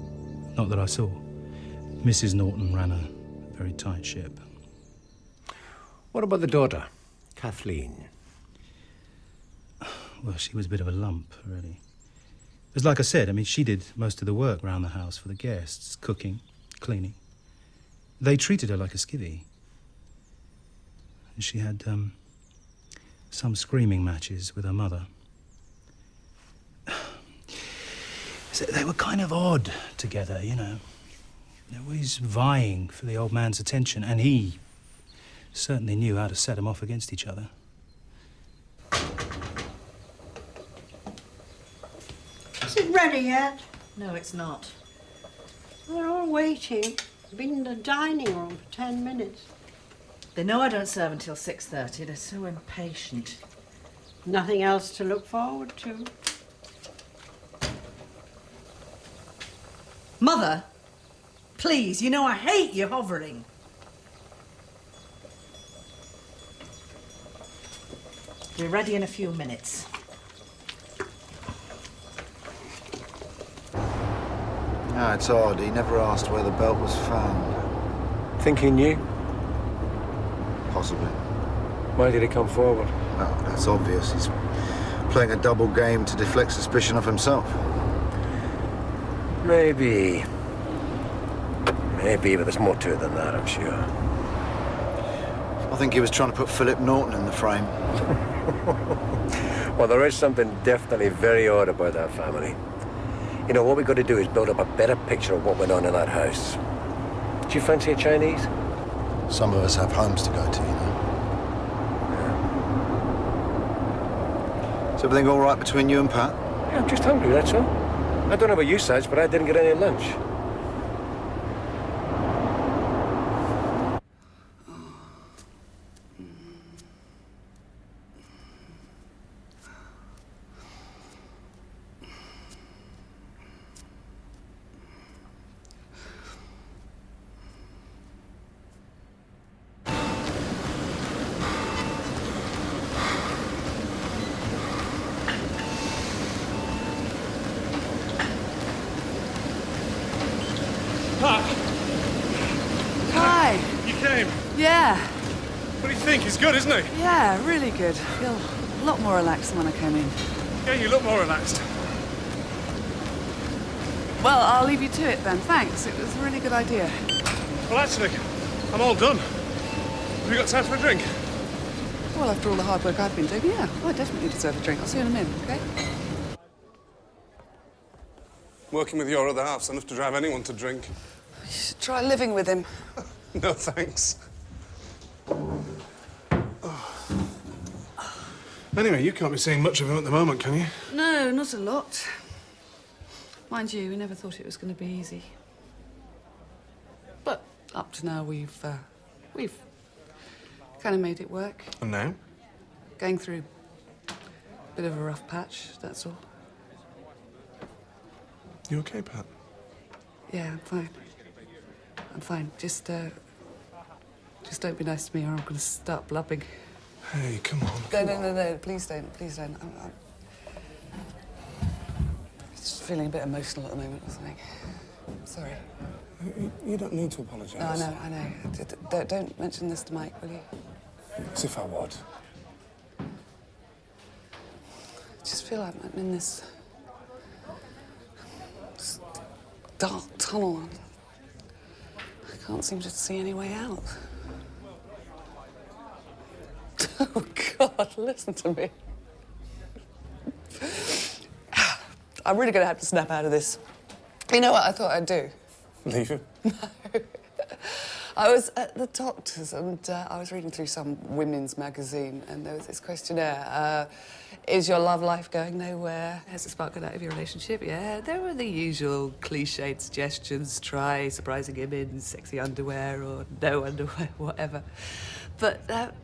Not that I saw. Mrs. Norton ran a very tight ship. What about the daughter, Kathleen? Well, she was a bit of a lump, really. It was like I said, she did most of the work round the house for the guests, cooking, cleaning. They treated her like a skivvy. She had, some screaming matches with her mother. So they were kind of odd together, you know. He's vying for the old man's attention, and he certainly knew how to set them off against each other. Is it ready yet? No, it's not. We're all waiting. We've been in the dining room for 10 minutes. They know I don't serve until 6:30. They're so impatient. Nothing else to look forward to. Mother, please, you know I hate you hovering. We're ready in a few minutes. No, it's odd. He never asked where the belt was found. Think he knew? Possibly. Why did he come forward? Oh, that's obvious. He's playing a double game to deflect suspicion of himself. Maybe. Maybe, but there's more to it than that, I'm sure. I think he was trying to put Philip Norton in the frame. Well, there is something definitely very odd about that family. You know, what we've got to do is build up a better picture of what went on in that house. Do you fancy a Chinese? Some of us have homes to go to, you know. Yeah. Is everything all right between you and Pat? Yeah, I'm just hungry, that's all. I don't know about you, Sarge, but I didn't get any lunch. Hi. You came? Yeah. What do you think? He's good, isn't he? Yeah, really good. I feel a lot more relaxed than when I came in. Yeah, you look more relaxed. Well, I'll leave you to it then. Thanks. It was a really good idea. Well, actually, I'm all done. Have you got time for a drink? Well, after all the hard work I've been doing, yeah, I definitely deserve a drink. I'll see you in a minute, okay? Working with your other half's enough to drive anyone to drink. You should try living with him. No, thanks. Anyway, you can't be seeing much of him at the moment, can you? No, not a lot. Mind you, we never thought it was going to be easy. But up to now, we've kind of made it work. And now? Going through a bit of a rough patch, that's all. You okay, Pat? Yeah, I'm fine. I'm fine. Just don't be nice to me or I'm going to start blubbing. Hey, come on. No, please don't. Please don't. I'm just feeling a bit emotional at the moment or something. Sorry. You don't need to apologise. No, I know. Don't mention this to Mike, will you? As if I would. I just feel like I'm in this dark tunnel. And I can't seem to see any way out. Oh, God, listen to me. I'm really going to have to snap out of this. You know what I thought I'd do? Leave him? No. I was at the doctor's and I was reading through some women's magazine and there was this questionnaire. Is your love life going nowhere? Has the spark gone out of your relationship? Yeah, there were the usual cliched suggestions. Try surprising him in sexy underwear or no underwear, whatever. But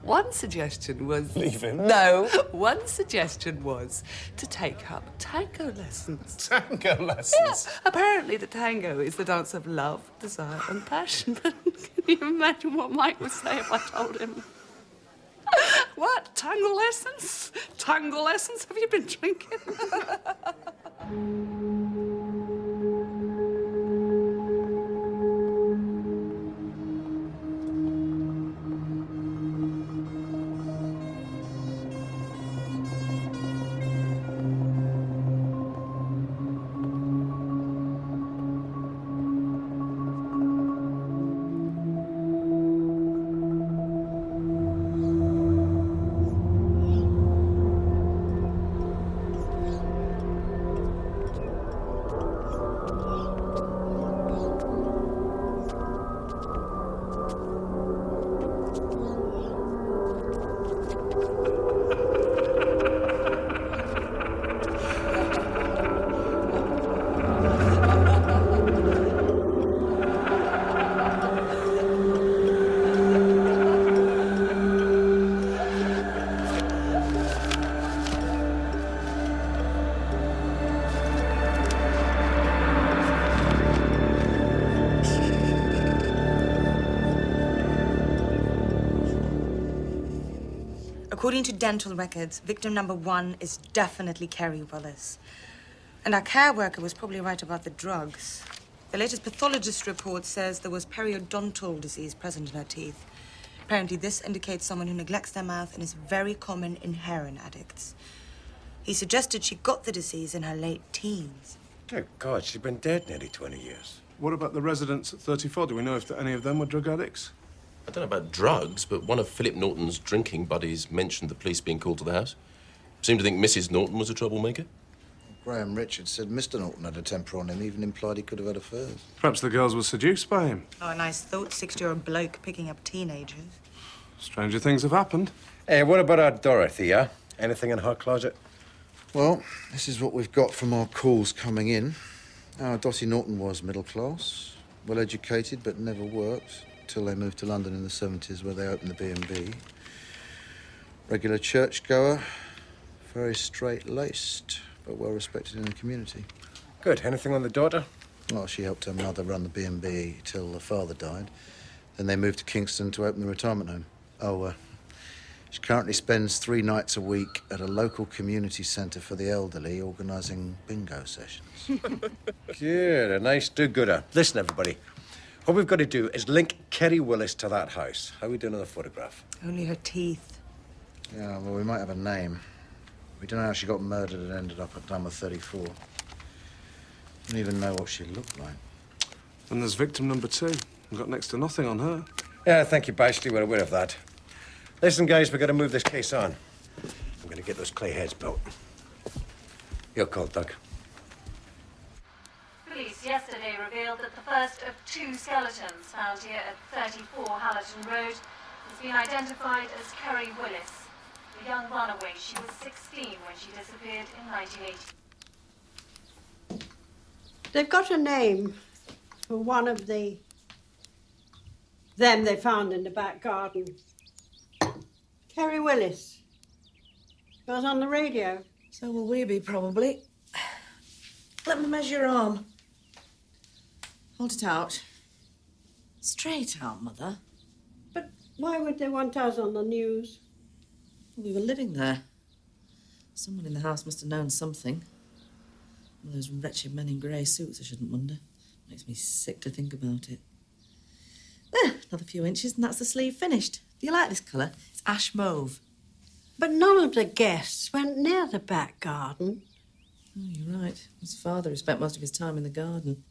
one suggestion was... Leave him? No. One suggestion was to take up tango lessons. Tango lessons? Yeah. Apparently the tango is the dance of love, desire and passion. But can you imagine what Mike would say if I told him? What? Tango lessons? Tango lessons? Have you been drinking? According to dental records, victim number 1 is definitely Kerry Willis. And our care worker was probably right about the drugs. The latest pathologist report says there was periodontal disease present in her teeth. Apparently, this indicates someone who neglects their mouth and is very common in heroin addicts. He suggested she got the disease in her late teens. Dear God, she's been dead nearly 20 years. What about the residents at 34? Do we know if any of them were drug addicts? I don't know about drugs, but one of Philip Norton's drinking buddies mentioned the police being called to the house. Seemed to think Mrs. Norton was a troublemaker. Graham Richards said Mr. Norton had a temper on him, even implied he could have had affairs. Perhaps the girls were seduced by him. Oh, a nice thought, 60-year-old bloke picking up teenagers. Stranger things have happened. Hey, what about our Dorothy, huh? Anything in her closet? Well, this is what we've got from our calls coming in. Our Dottie Norton was middle class, well-educated, but never worked, till they moved to London in the 70s, where they opened the B&B. Regular churchgoer, very straight-laced, but well-respected in the community. Good. Anything on the daughter? Well, she helped her mother run the B&B till her father died. Then they moved to Kingston to open the retirement home. She currently spends 3 nights a week at a local community centre for the elderly, organising bingo sessions. Good. A nice do-gooder. Listen, everybody. What we've got to do is link Kerry Willis to that house. How are we doing on the photograph? Only her teeth. Yeah, well, we might have a name. We don't know how she got murdered and ended up at number 34. Don't even know what she looked like. And there's victim number 2. We've got next to nothing on her. Yeah, thank you, Bashley. We're aware of that. Listen, guys, we've got to move this case on. I'm going to get those clay heads built. Your call, Doug. Police yesterday revealed that the first of 2 skeletons found here at 34 Hallerton Road has been identified as Kerry Willis, the young runaway. She was 16 when she disappeared in 1980. They've got a name for one of them they found in the back garden. Kerry Willis. She was on the radio. So will we be, probably. Let me measure your arm. Hold it out. Straight out, Mother. But why would they want us on the news? We were living there. Someone in the house must have known something. One of those wretched men in grey suits, I shouldn't wonder. Makes me sick to think about it. There, another few inches and that's the sleeve finished. Do you like this colour? It's ash mauve. But none of the guests went near the back garden. Oh, you're right. His father, who spent most of his time in the garden.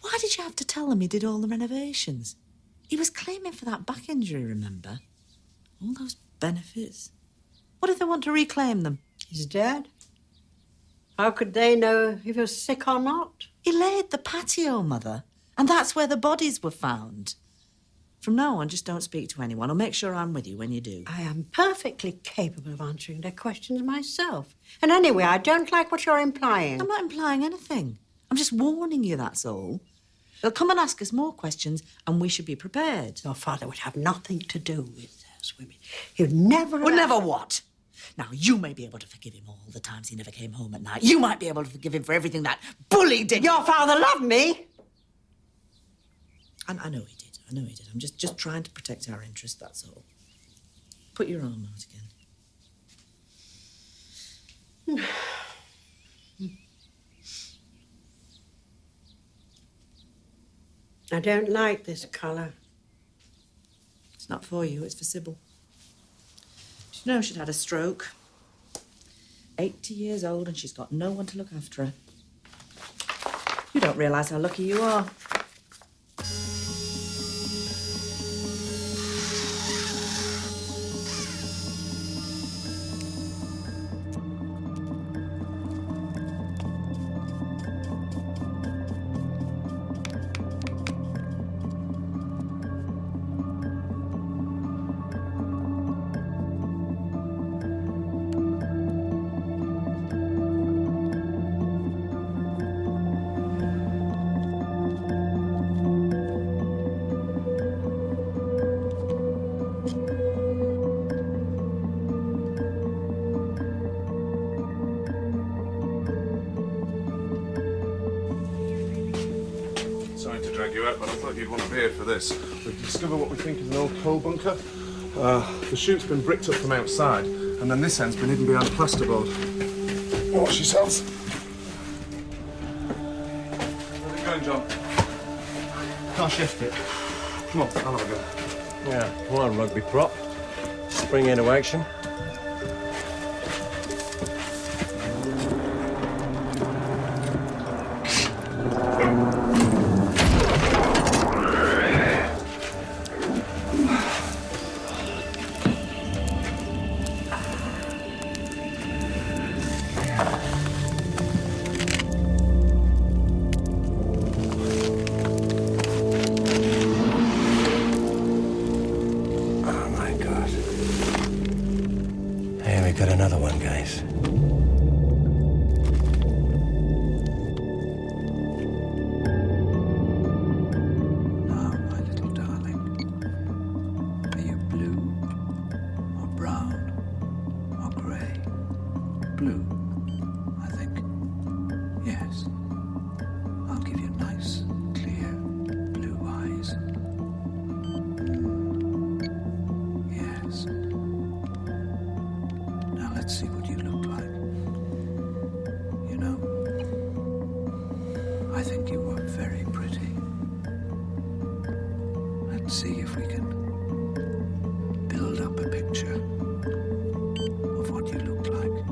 Why did you have to tell him he did all the renovations? He was claiming for that back injury, remember? All those benefits. What if they want to reclaim them? He's dead. How could they know if he was sick or not? He laid the patio, Mother, and that's where the bodies were found. From now on, just don't speak to anyone. I'll make sure I'm with you when you do. I am perfectly capable of answering their questions myself. And anyway, I don't like what you're implying. I'm not implying anything. I'm just warning you, that's all. They'll come and ask us more questions, and we should be prepared. Your father would have nothing to do with those women. He'd never... Well, never what? Now, you may be able to forgive him all the times he never came home at night. You might be able to forgive him for everything that bully did. Your father loved me. And I know he did. I know he did. I'm just trying to protect our interests, that's all. Put your arm out again. I don't like this colour. It's not for you, it's for Sybil. Did you know she'd had a stroke? 80 years old and she's got no one to look after her. You don't realise how lucky you are. Sorry to drag you out, but I thought you'd want to be here for this. We've discovered what we think is an old coal bunker. The chute's been bricked up from outside, and then this end's been hidden behind plasterboard. Watch yourselves. Where's it going, John? Can't shift it. Come on, I'll have a go. Yeah, come on, rugby prop. Spring into action. Got another one, guys. Now, my little darling, are you blue or brown or grey? Blue, I think. Yes. I'll give you nice, clear, blue eyes. Yes. Now let's see what you look like. You know, I think you were very pretty. Let's see if we can build up a picture of what you looked like.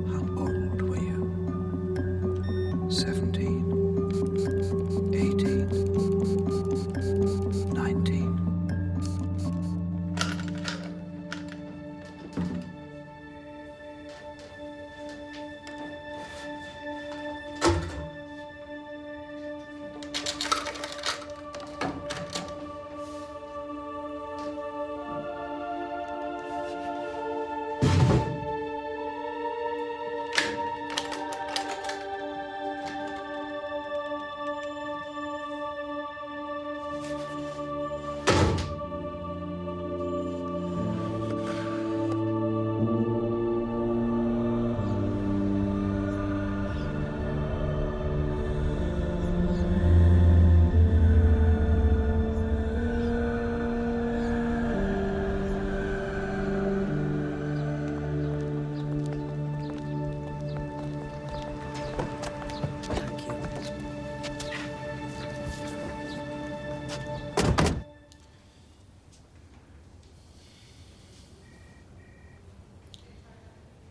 How old were you? 17? 18? 19?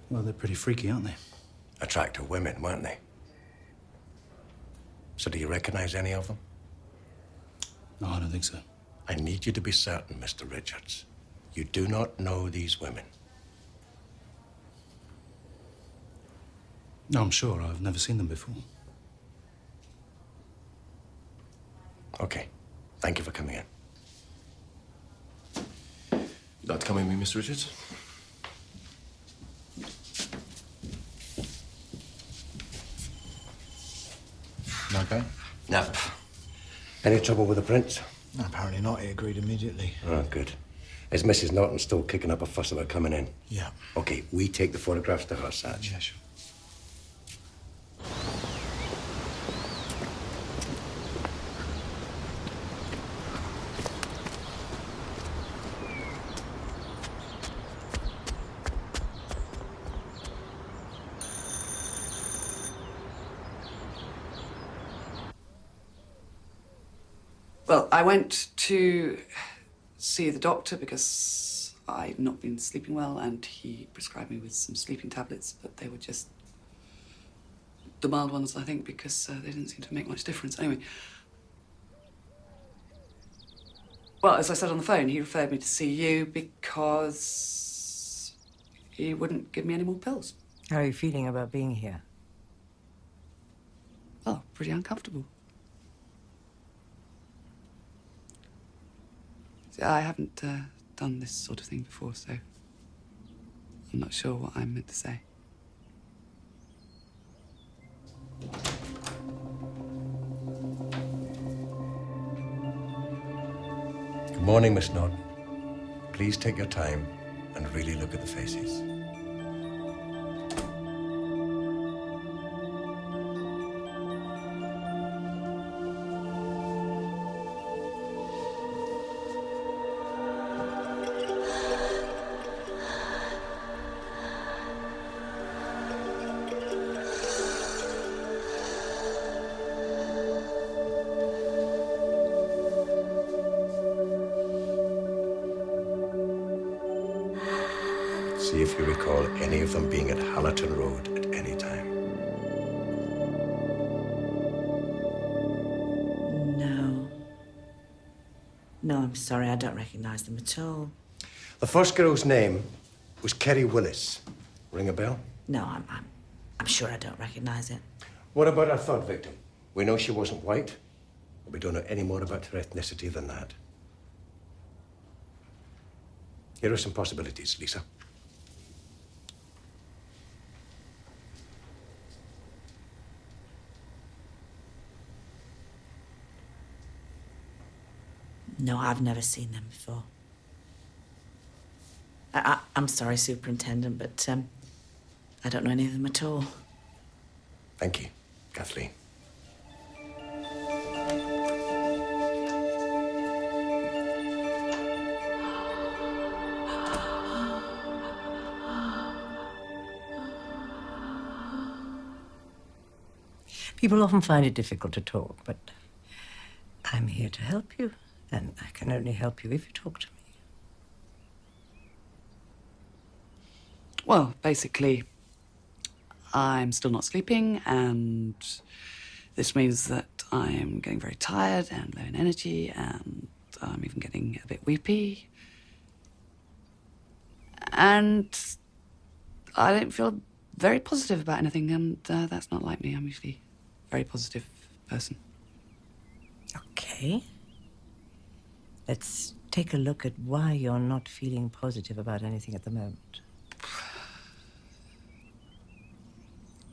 Well, they're pretty freaky, aren't they? Attractive women, weren't they? So do you recognize any of them? No, I don't think so. I need you to be certain, Mr. Richards. You do not know these women. No, I'm sure. I've never seen them before. Okay. Thank you for coming in. You'd like to come in with me, Mr. Richards? Okay. No. Any trouble with the prince? Apparently not. He agreed immediately. Oh, good. Is Mrs. Norton still kicking up a fuss about coming in? Yeah. Okay, we take the photographs to her, Satch. Yeah, sure. Well, I went to see the doctor because I'd not been sleeping well, and he prescribed me with some sleeping tablets, but they were just the mild ones, I think, because they didn't seem to make much difference. Anyway, well, as I said on the phone, he referred me to see you because he wouldn't give me any more pills. How are you feeling about being here? Oh, pretty uncomfortable. See, I haven't done this sort of thing before, so I'm not sure what I'm meant to say. Good morning, Miss Norton. Please take your time and really look at the faces. see if you recall any of them being at Hallerton Road at any time. No. No, I'm sorry, I don't recognize them at all. The first girl's name was Kerry Willis. Ring a bell? No, I'm sure I don't recognize it. What about our third victim? We know she wasn't white, but we don't know any more about her ethnicity than that. Here are some possibilities, Lisa. No, I've never seen them before. I'm sorry, Superintendent, but I don't know any of them at all. Thank you, Kathleen. People often find it difficult to talk, but I'm here to help you, and I can only help you if you talk to me. Well, basically, I'm still not sleeping, and this means that I'm getting very tired and low in energy, and I'm even getting a bit weepy. And I don't feel very positive about anything, and that's not like me. I'm usually a very positive person. Okay. Let's take a look at why you're not feeling positive about anything at the moment.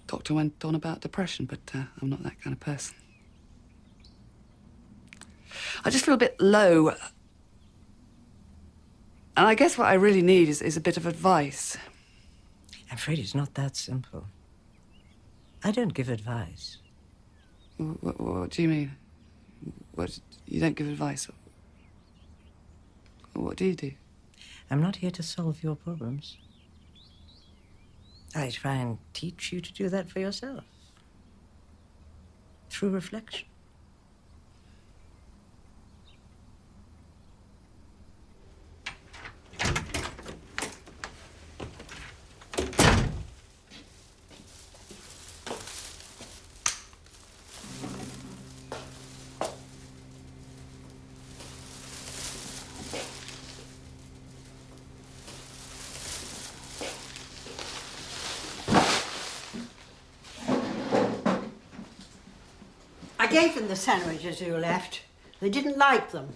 Doctor went on about depression, but I'm not that kind of person. I just feel a bit low. And I guess what I really need is a bit of advice. I'm afraid it's not that simple. I don't give advice. What do you mean? What, you don't give advice? What do you do? I'm not here to solve your problems. I try and teach you to do that for yourself. Through reflection. I gave them the sandwiches you left. They didn't like them.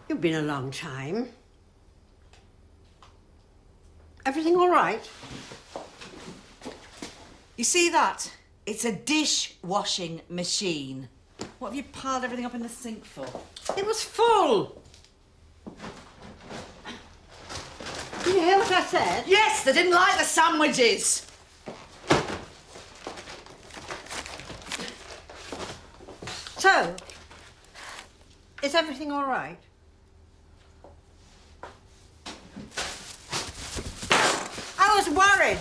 You've been a long time. Everything all right? You see that? It's a dishwashing machine. What have you piled everything up in the sink for? It was full. Did you hear what I said? Yes, they didn't like the sandwiches. So, is everything all right? I was worried.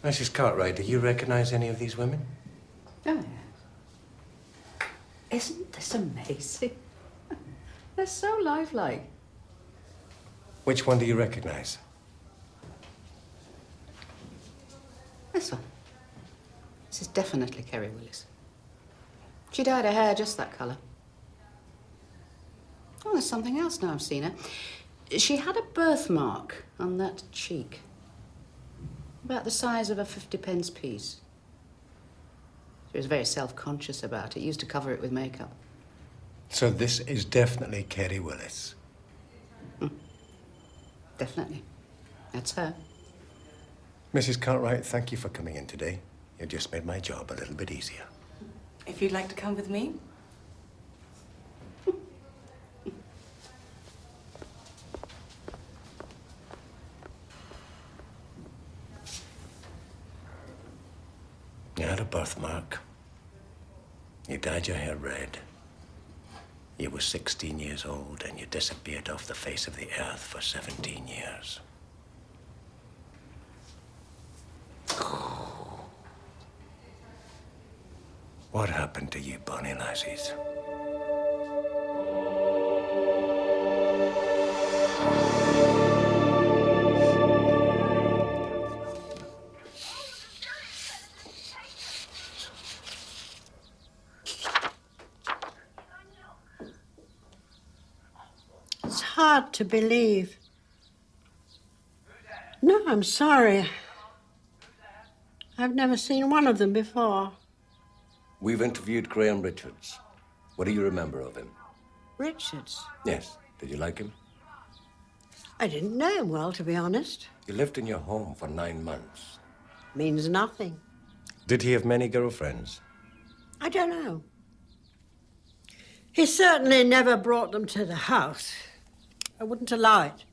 Mrs. Cartwright, do you recognize any of these women? Oh, yes. Isn't this amazing? They're so lifelike. Which one do you recognize? This one. This is definitely Kerry Willis. She dyed her hair just that colour. Oh, there's something else now I've seen her. She had a birthmark on that cheek. About the size of a 50-pence piece. She was very self-conscious about it. Used to cover it with makeup. So this is definitely Kerry Willis. Definitely. That's her. Mrs. Cartwright, thank you for coming in today. You just made my job a little bit easier. If you'd like to come with me. You had a birthmark. You dyed your hair red. You were 16 years old and you disappeared off the face of the earth for 17 years. What happened to you, Bonnie Lassies? It's hard to believe. No, I'm sorry. I've never seen one of them before. We've interviewed Graham Richards. What do you remember of him? Richards? Yes. Did you like him? I didn't know him well, to be honest. You lived in your home for 9 months. Means nothing. Did he have many girlfriends? I don't know. He certainly never brought them to the house. I wouldn't allow it.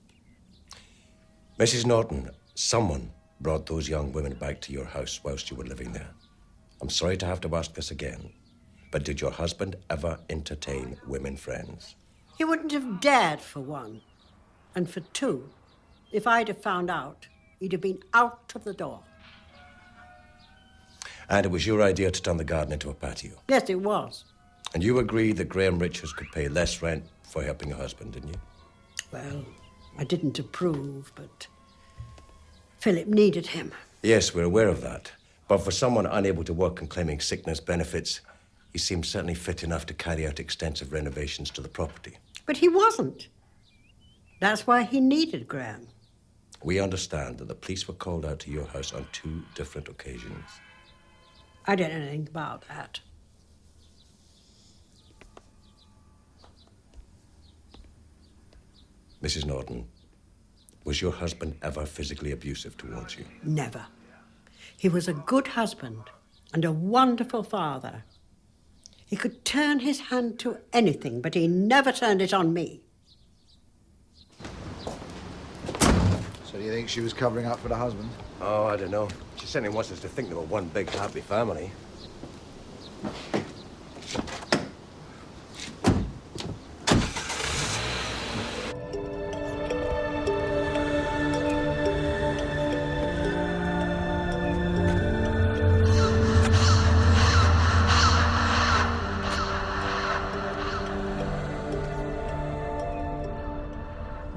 Mrs. Norton, someone brought those young women back to your house whilst you were living there. I'm sorry to have to ask this again, but did your husband ever entertain women friends? He wouldn't have dared, for one. And for two, if I'd have found out, he'd have been out of the door. And it was your idea to turn the garden into a patio. Yes, it was. And you agreed that Graham Richards could pay less rent for helping your husband, didn't you? Well, I didn't approve, but Philip needed him. Yes, we're aware of that. But for someone unable to work and claiming sickness benefits, he seemed certainly fit enough to carry out extensive renovations to the property. But he wasn't. That's why he needed Graham. We understand that the police were called out to your house on 2 different occasions. I don't know anything about that. Mrs. Norton, was your husband ever physically abusive towards you? Never. He was a good husband and a wonderful father. He could turn his hand to anything, but he never turned it on me. So do you think she was covering up for the husband? Oh, I don't know. She certainly wants us to think they were one big happy family.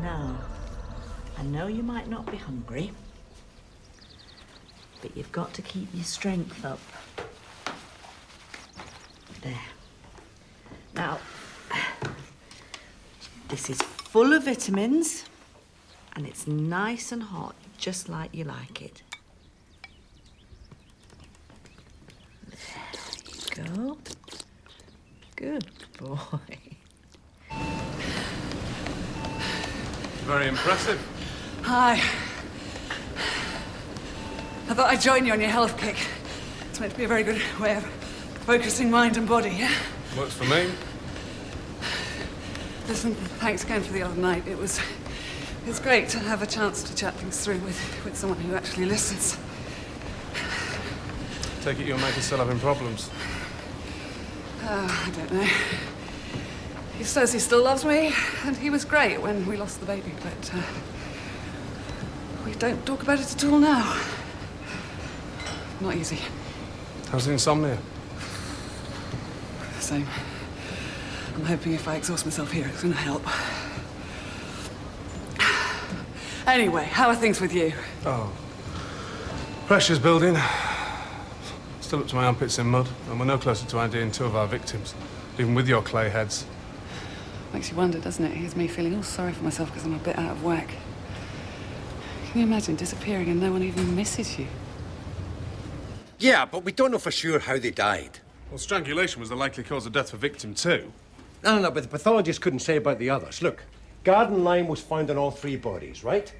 Now, I know you might not be hungry, but you've got to keep your strength up. There. Now, this is full of vitamins, and it's nice and hot, just like you like it. There you go. Good boy. Very impressive. Hi. I thought I'd join you on your health kick. It's meant to be a very good way of focusing mind and body, yeah? Works for me. Listen, thanks again for the other night. It's great to have a chance to chat things through with someone who actually listens. Take it your mate is still having problems. I don't know. He says he still loves me, and he was great when we lost the baby, but we don't talk about it at all now. Not easy. How's the insomnia? Same. I'm hoping if I exhaust myself here, it's going to help. Anyway, how are things with you? Oh. Pressure's building. Still up to my armpits in mud, and we're no closer to IDing 2 of our victims, even with your clay heads. Makes you wonder, doesn't it? Here's me feeling all sorry for myself because I'm a bit out of whack. Can you imagine disappearing and no one even misses you? Yeah, but we don't know for sure how they died. Well, strangulation was the likely cause of death for victim 2. No, but the pathologist couldn't say about the others. Look, garden lime was found on all 3 bodies, right?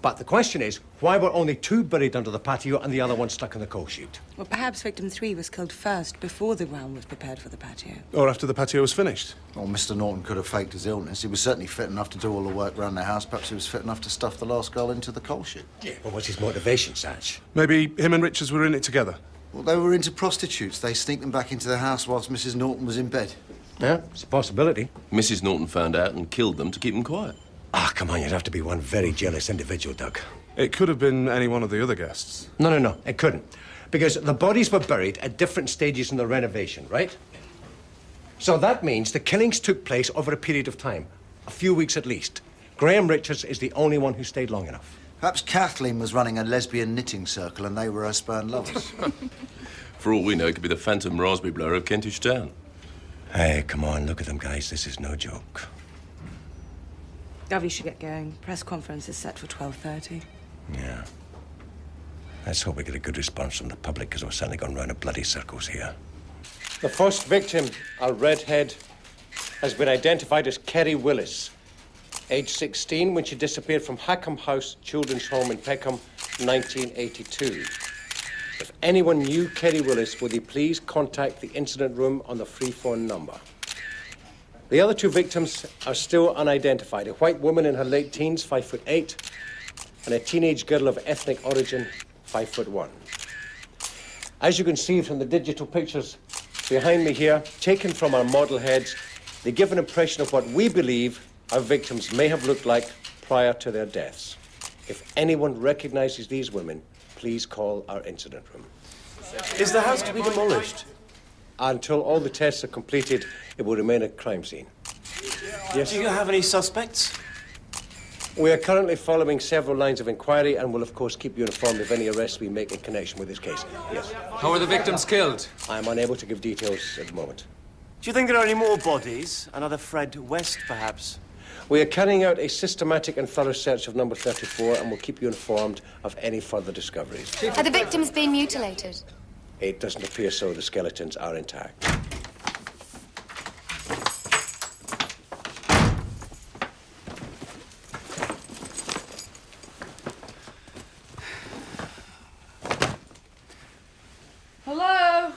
But the question is, why were only 2 buried under the patio and the other one stuck in the coal chute? Well, perhaps victim 3 was killed first, before the ground was prepared for the patio. Or after the patio was finished. Well, Mr. Norton could have faked his illness. He was certainly fit enough to do all the work around the house. Perhaps he was fit enough to stuff the last girl into the coal chute. Yeah, but what's his motivation, Satch? Maybe him and Richards were in it together. Well, they were into prostitutes. They sneaked them back into the house whilst Mrs. Norton was in bed. Yeah, it's a possibility. Mrs. Norton found out and killed them to keep them quiet. Ah, come on, you'd have to be one very jealous individual, Doug. It could have been any one of the other guests. No, it couldn't. Because the bodies were buried at different stages in the renovation, right? So that means the killings took place over a period of time, a few weeks at least. Graham Richards is the only one who stayed long enough. Perhaps Kathleen was running a lesbian knitting circle and they were her spurned lovers. For all we know, it could be the phantom raspberry blower of Kentish Town. Hey, come on, look at them, guys. This is no joke. Gov, you should get going. Press conference is set for 12:30. Yeah. Let's hope we get a good response from the public, because we're certainly going round in bloody circles here. The first victim, a redhead, has been identified as Kerry Willis, age 16, when she disappeared from Hackham House Children's Home in Peckham, 1982. If anyone knew Kerry Willis, would he please contact the incident room on the free phone number? The other 2 victims are still unidentified. A white woman in her late teens, 5'8", and a teenage girl of ethnic origin, 5'1". As you can see from the digital pictures behind me here, taken from our model heads, they give an impression of what we believe our victims may have looked like prior to their deaths. If anyone recognizes these women, please call our incident room. Is the house to be demolished? Until all the tests are completed, it will remain a crime scene. Yes? Do you have any suspects? We are currently following several lines of inquiry and will, of course, keep you informed of any arrests we make in connection with this case. Yes. How are the victims killed? I am unable to give details at the moment. Do you think there are any more bodies? Another Fred West, perhaps? We are carrying out a systematic and thorough search of number 34 and will keep you informed of any further discoveries. Are the victims being mutilated? It doesn't appear so. The skeletons are intact. Hello?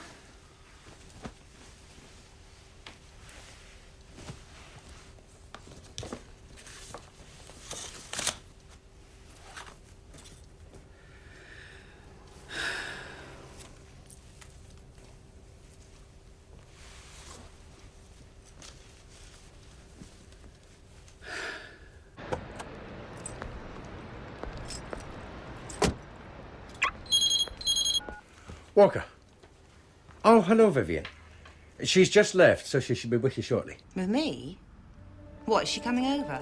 Walker. Oh, hello, Vivian. She's just left, so she should be with you shortly. With me? What, is she coming over?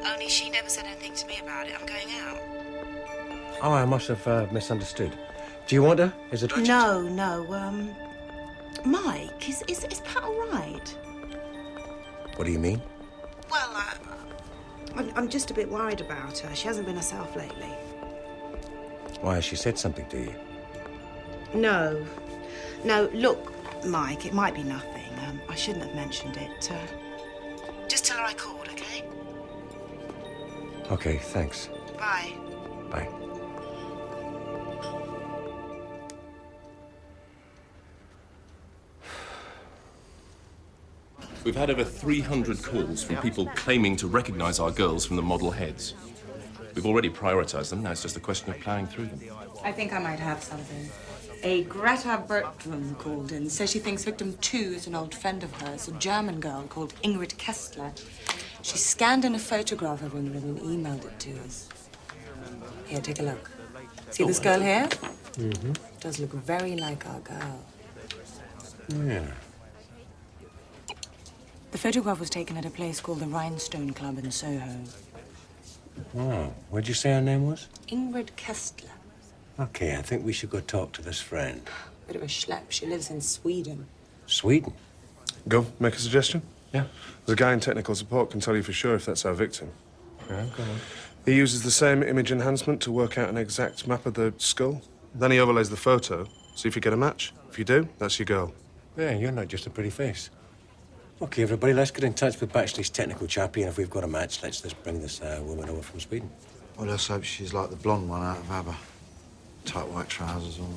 Only she never said anything to me about it. I'm going out. Oh, I must have misunderstood. Do you want her? Is it urgent? No. Mike, is Pat all right? What do you mean? Well, I'm just a bit worried about her. She hasn't been herself lately. Why, has she said something to you? No, look, Mike, it might be nothing. I shouldn't have mentioned it. Just tell her I called, okay? Okay, thanks. Bye. Bye. We've had over 300 calls from people claiming to recognize our girls from the model heads. We've already prioritized them. Now it's just a question of plowing through them. I think I might have something. A Greta Bertram called in. Says she thinks victim 2 is an old friend of hers, a German girl called Ingrid Kessler. She scanned in a photograph of Ingrid and emailed it to us. Here, take a look. See this girl here? Mm-hmm. Does look very like our girl. Yeah. The photograph was taken at a place called the Rhinestone Club in Soho. Oh, what'd you say her name was? Ingrid Kessler. Okay, I think we should go talk to this friend. Bit of a schlep. She lives in Sweden. Sweden? Go, make a suggestion. Yeah? The guy in technical support can tell you for sure if that's our victim. Yeah, go on. He uses the same image enhancement to work out an exact map of the skull. Then he overlays the photo, see if you get a match. If you do, that's your girl. Yeah, you're not just a pretty face. OK, everybody, let's get in touch with Baxley's technical chappie, and if we've got a match, let's bring this woman over from Sweden. Well, let's hope she's like the blonde one out of ABBA. Tight white trousers on.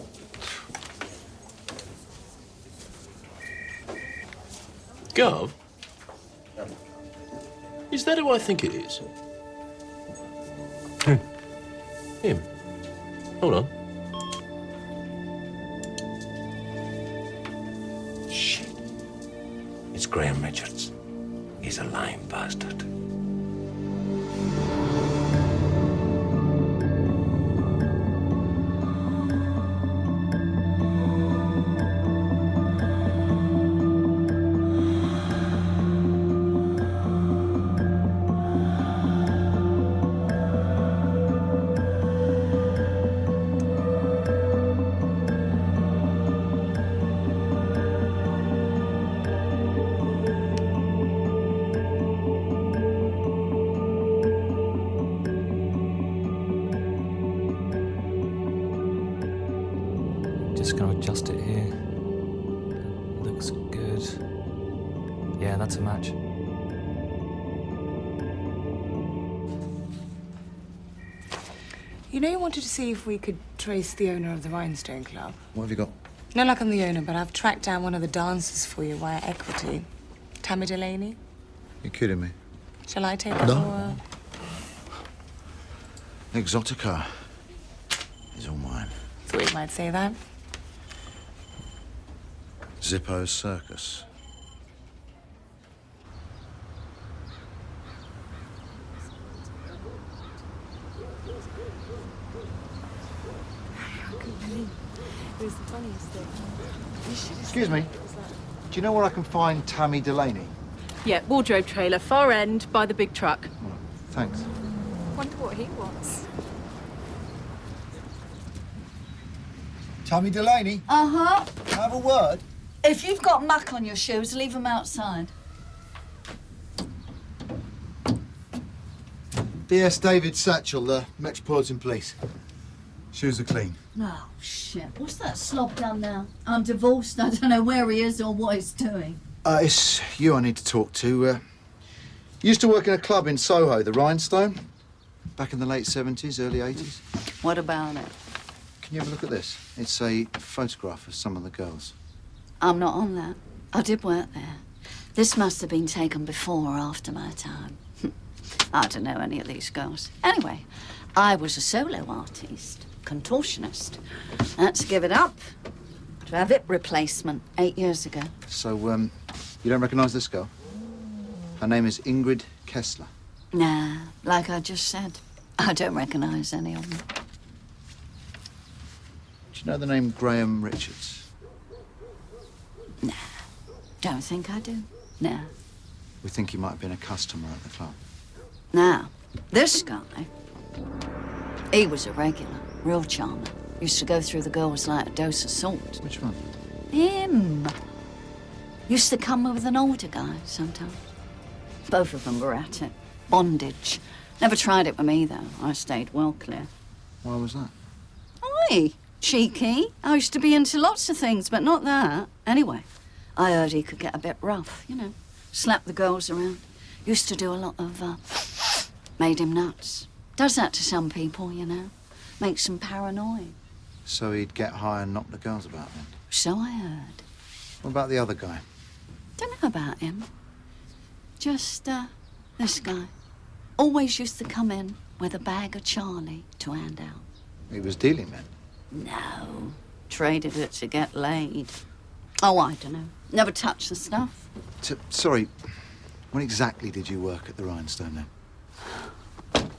Gov? Is that who I think it is? Him. Hold on. Shit. It's Graham Richards. He's a lying bastard. Just gonna adjust it here. Looks good. Yeah, that's a match. You know, you wanted to see if we could trace the owner of the Rhinestone Club. What have you got? No luck on the owner, but I've tracked down one of the dancers for you via equity. Tammy Delaney. You're kidding me. Shall I take No. Exotica is all mine. Thought you might say that. Zippo's Circus. It was the funniest thing. Excuse me. Do you know where I can find Tammy Delaney? Yeah, wardrobe trailer, far end, by the big truck. Thanks. Wonder what he wants. Tammy Delaney? Uh-huh. Can I have a word? If you've got muck on your shoes, leave them outside. DS David Satchel, the Metropolitan Police. Shoes are clean. Oh, shit. What's that slob done now? I'm divorced. I don't know where he is or what he's doing. It's you I need to talk to. Used to work in a club in Soho, the Rhinestone, back in the late 70s, early 80s. What about it? Can you have a look at this? It's a photograph of some of the girls. I'm not on that. I did work there. This must have been taken before or after my time. I don't know any of these girls. Anyway, I was a solo artist, contortionist. I had to give it up to have hip replacement 8 years ago. So, you don't recognise this girl? Her name is Ingrid Kessler. Nah, like I just said, I don't recognise any of them. Do you know the name Graham Richards? Nah, don't think I do. Nah. We think he might have been a customer at the club. Now, this guy, he was a regular, real charmer. Used to go through the girls like a dose of salt. Which one? Him. Used to come with an older guy sometimes. Both of them were at it. Bondage. Never tried it with me, though. I stayed well clear. Why was that? Oi, cheeky. I used to be into lots of things, but not that. Anyway, I heard he could get a bit rough, you know. Slap the girls around. Used to do a lot of, made him nuts. Does that to some people, you know. Makes them paranoid. So he'd get high and knock the girls about then? So I heard. What about the other guy? Don't know about him. Just, this guy. Always used to come in with a bag of Charlie to hand out. He was dealing then? No. Traded it to get laid. Oh, I don't know. Never touched the stuff. Sorry, when exactly did you work at the Rhinestone then?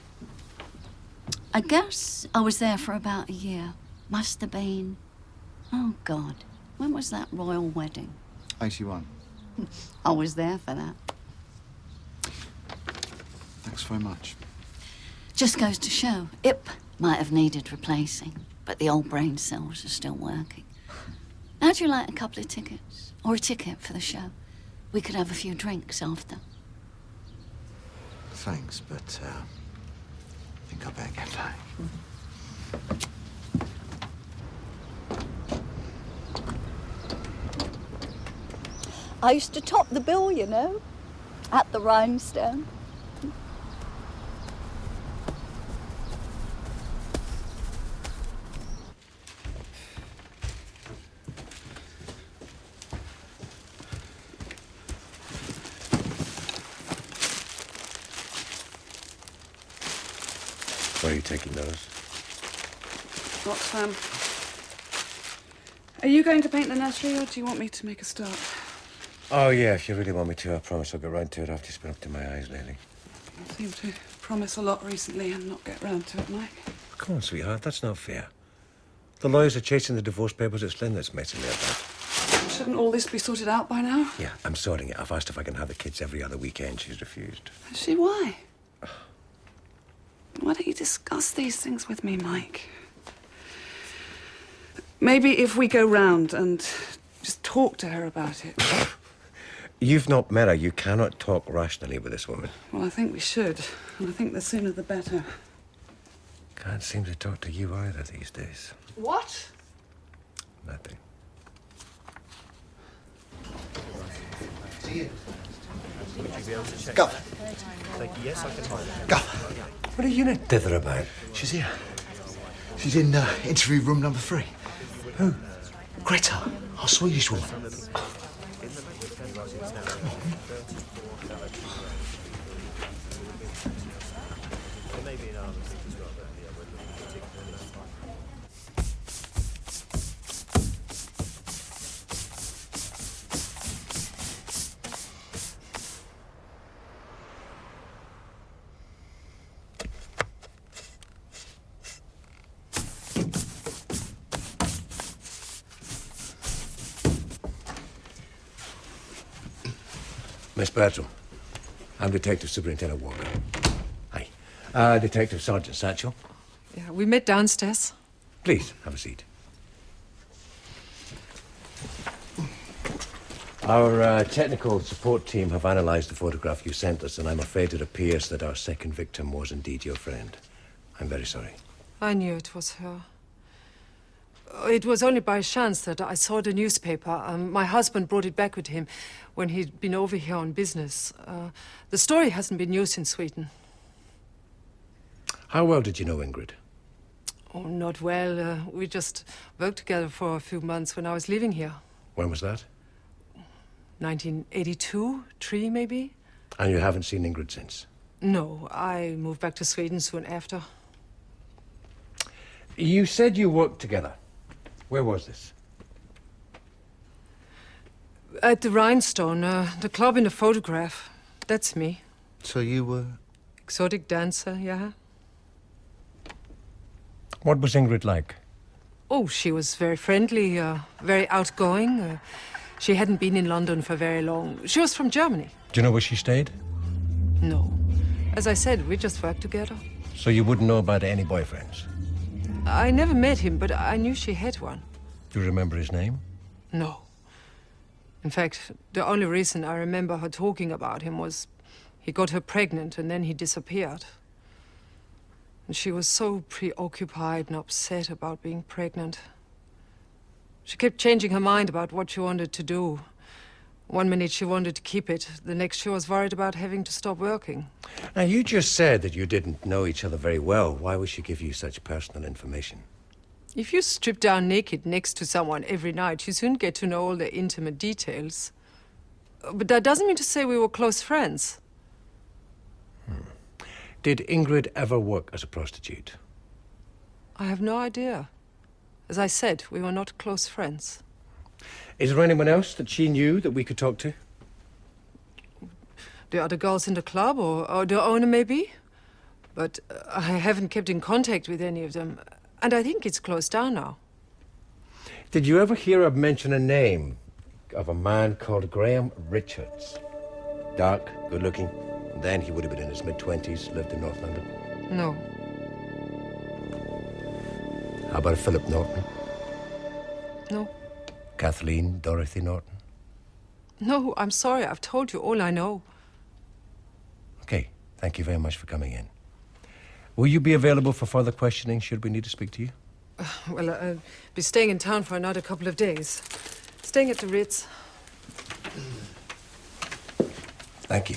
I guess I was there for about a year. Must have been... Oh, God. When was that royal wedding? 81. I was there for that. Thanks very much. Just goes to show, Ip might have needed replacing, but the old brain cells are still working. How'd you like a couple of tickets? Or a ticket for the show? We could have a few drinks after. Thanks, but I think I better get back. I used to top the bill, you know, at the Rhinestone. Where are you taking those? What, are you going to paint the nursery, or do you want me to make a start? Oh, yeah, if you really want me to, I promise I'll get round to it. I've just been up to my eyes lately. I seem to promise a lot recently and not get round to it, Mike. Come on, sweetheart, that's not fair. The lawyers are chasing the divorce papers. It's Lynn that's messing me about. Shouldn't all this be sorted out by now? Yeah, I'm sorting it. I've asked if I can have the kids every other weekend. She's refused. Has she? Why? Why don't you discuss these things with me, Mike? Maybe if we go round and just talk to her about it. You've not met her. You cannot talk rationally with this woman. Well, I think we should. And I think the sooner the better. Can't seem to talk to you either these days. What? Nothing. Gov. Yes, I can find her. Gov. What are you not dither about? She's here. She's in interview room number 3. Who? Greta, our Swedish woman. Miss Bertram, I'm Detective Superintendent Walker. Hi. Detective Sergeant Satchel. Yeah, we met downstairs. Please, have a seat. Our technical support team have analysed the photograph you sent us, and I'm afraid it appears that our second victim was indeed your friend. I'm very sorry. I knew it was her. It was only by chance that I saw the newspaper. My husband brought it back with him when he'd been over here on business. The story hasn't been used in Sweden. How well did you know Ingrid? Oh, not well. We just worked together for a few months when I was living here. When was that? 1982, 3 maybe? And you haven't seen Ingrid since? No, I moved back to Sweden soon after. You said you worked together. Where was this? At the Rhinestone, the club in the photograph. That's me. So you were? Exotic dancer, yeah. What was Ingrid like? Oh, she was very friendly, very outgoing. She hadn't been in London for very long. She was from Germany. Do you know where she stayed? No. As I said, we just worked together. So you wouldn't know about any boyfriends? I never met him, but I knew she had one. Do you remember his name? No. In fact, the only reason I remember her talking about him was he got her pregnant and then he disappeared. And she was so preoccupied and upset about being pregnant. She kept changing her mind about what she wanted to do. One minute she wanted to keep it, the next she was worried about having to stop working. Now, you just said that you didn't know each other very well. Why would she give you such personal information? If you strip down naked next to someone every night, you soon get to know all the intimate details. But that doesn't mean to say we were close friends. Did Ingrid ever work as a prostitute? I have no idea. As I said, we were not close friends. Is there anyone else that she knew that we could talk to? The other girls in the club, or the owner maybe. But I haven't kept in contact with any of them. And I think it's closed down now. Did you ever hear her mention a name of a man called Graham Richards? Dark, good-looking. Then he would have been in his mid-20s, lived in North London. No. How about Philip Norton? No. Kathleen Dorothy Norton? No, I'm sorry. I've told you all I know. Okay, thank you very much for coming in. Will you be available for further questioning should we need to speak to you? Well, I'll be staying in town for another couple of days. Staying at the Ritz. Thank you.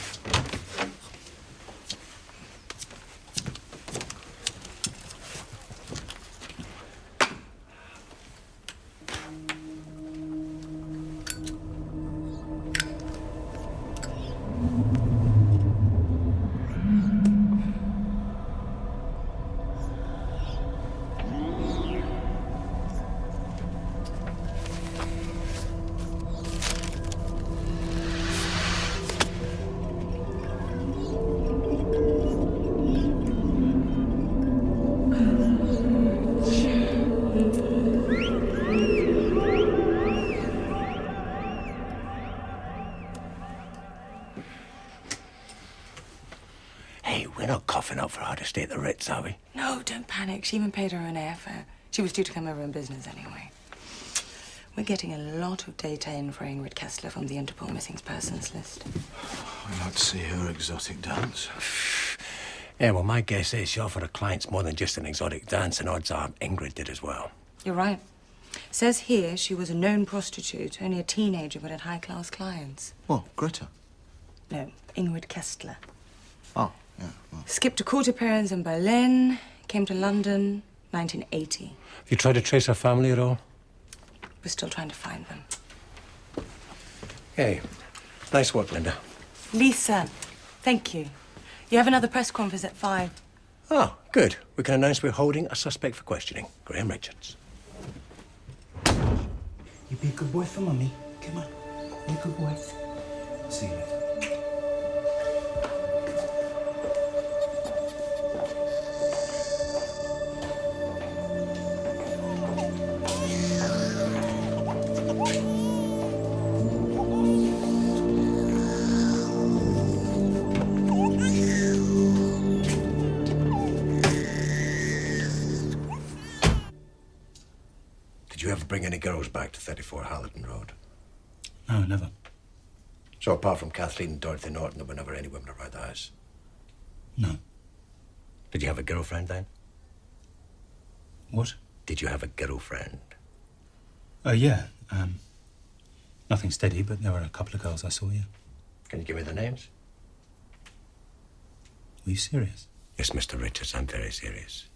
We're not coughing up for her to stay at the Ritz, are we? No, don't panic. She even paid her own airfare. She was due to come over on business anyway. We're getting a lot of data in for Ingrid Kessler from the Interpol missing persons list. I'd like to see her exotic dance. Yeah, well, my guess is she offered her clients more than just an exotic dance, and odds are Ingrid did as well. You're right. Says here she was a known prostitute, only a teenager, but had high-class clients. What, Greta? No, Ingrid Kessler. Oh, yeah. Well. Skipped a court appearance in Berlin, came to London, 1980. Have you tried to trace her family at all? We're still trying to find them. Hey, nice work, Linda. Lisa, thank you. You have another press conference at 5. Oh, good. We can announce we're holding a suspect for questioning, Graham Richards. You be a good boy for Mummy. Come on. Be a good boy. See you later. Did you ever bring any girls back to 34 Hallerton Road? No, never. So apart from Kathleen and Dorothy Norton, there were never any women around the house? No. Did you have a girlfriend then? What? Did you have a girlfriend? Yeah. Nothing steady, but there were a couple of girls I saw, yeah. Can you give me the names? Were you serious? Yes, Mr. Richards, I'm very serious.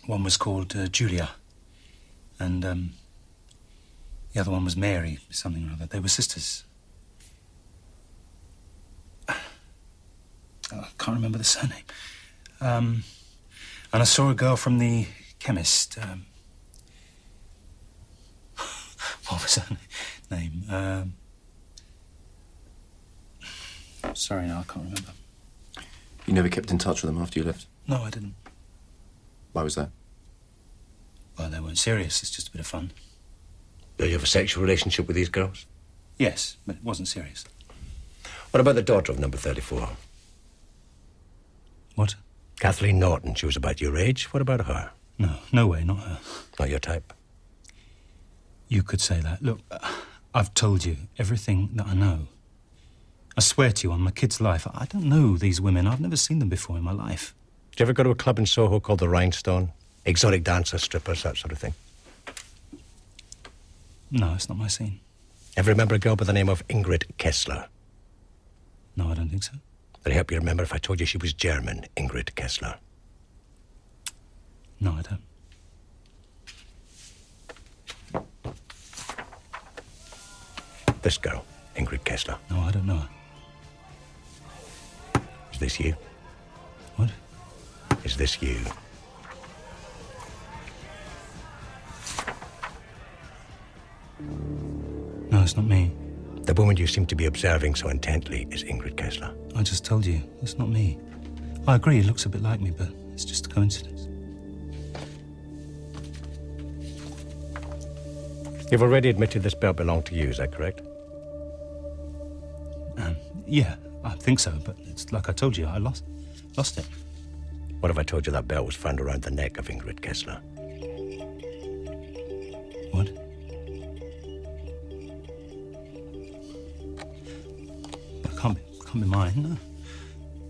One was called Julia, and the other one was Mary, something or other. They were sisters. I can't remember the surname. And I saw a girl from the chemist. What was her name? Sorry, no, I can't remember. You never kept in touch with them after you left? No, I didn't. Why was that? Well, they weren't serious. It's just a bit of fun. Did you have a sexual relationship with these girls? Yes, but it wasn't serious. What about the daughter of number 34? What? Kathleen Norton. She was about your age. What about her? No, no way, not her. Not your type? You could say that. Look, I've told you everything that I know. I swear to you on my kid's life, I don't know these women. I've never seen them before in my life. Did you ever go to a club in Soho called the Rhinestone? Exotic dancers, strippers, that sort of thing? No, it's not my scene. Ever remember a girl by the name of Ingrid Kessler? No, I don't think so. Would it help you remember if I told you she was German, Ingrid Kessler? No, I don't. This girl, Ingrid Kessler. No, I don't know her. Is this you? What? Is this you? No, it's not me. The woman you seem to be observing so intently is Ingrid Kessler. I just told you, it's not me. I agree, it looks a bit like me, but it's just a coincidence. You've already admitted this belt belonged to you, is that correct? Yeah, I think so, but it's like I told you, I lost it. What if I told you that belt was found around the neck of Ingrid Kessler? can't be mine.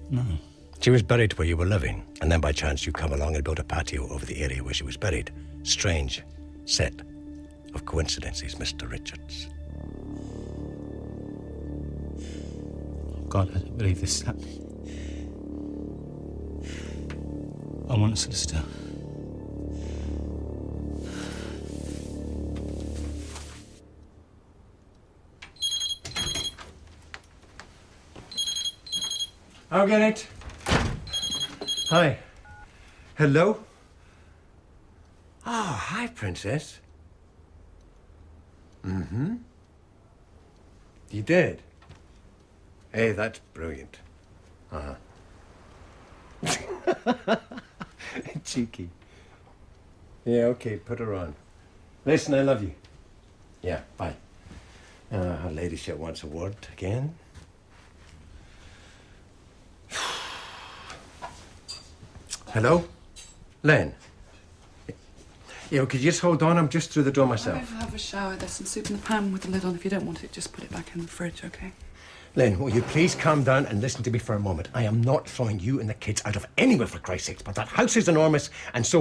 No. She was buried where you were living, and then by chance you come along and built a patio over the area where she was buried. Strange set of coincidences, Mr. Richards. God, I don't believe this is happening. I want a solicitor. I'll get it. Hi. Hello? Oh, hi, Princess. Mm-hmm. You did? Hey, that's brilliant. Uh-huh. Cheeky. Yeah, okay, put her on. Listen, I love you. Yeah, bye. Her ladyship wants a word again. Hello? Len? Yeah, could you just hold on? I'm just through the door myself. I'll have a shower. There's some soup in the pan with the lid on. If you don't want it, just put it back in the fridge, okay? Len, will you please calm down and listen to me for a moment? I am not throwing you and the kids out of anywhere, for Christ's sakes, but that house is enormous, and so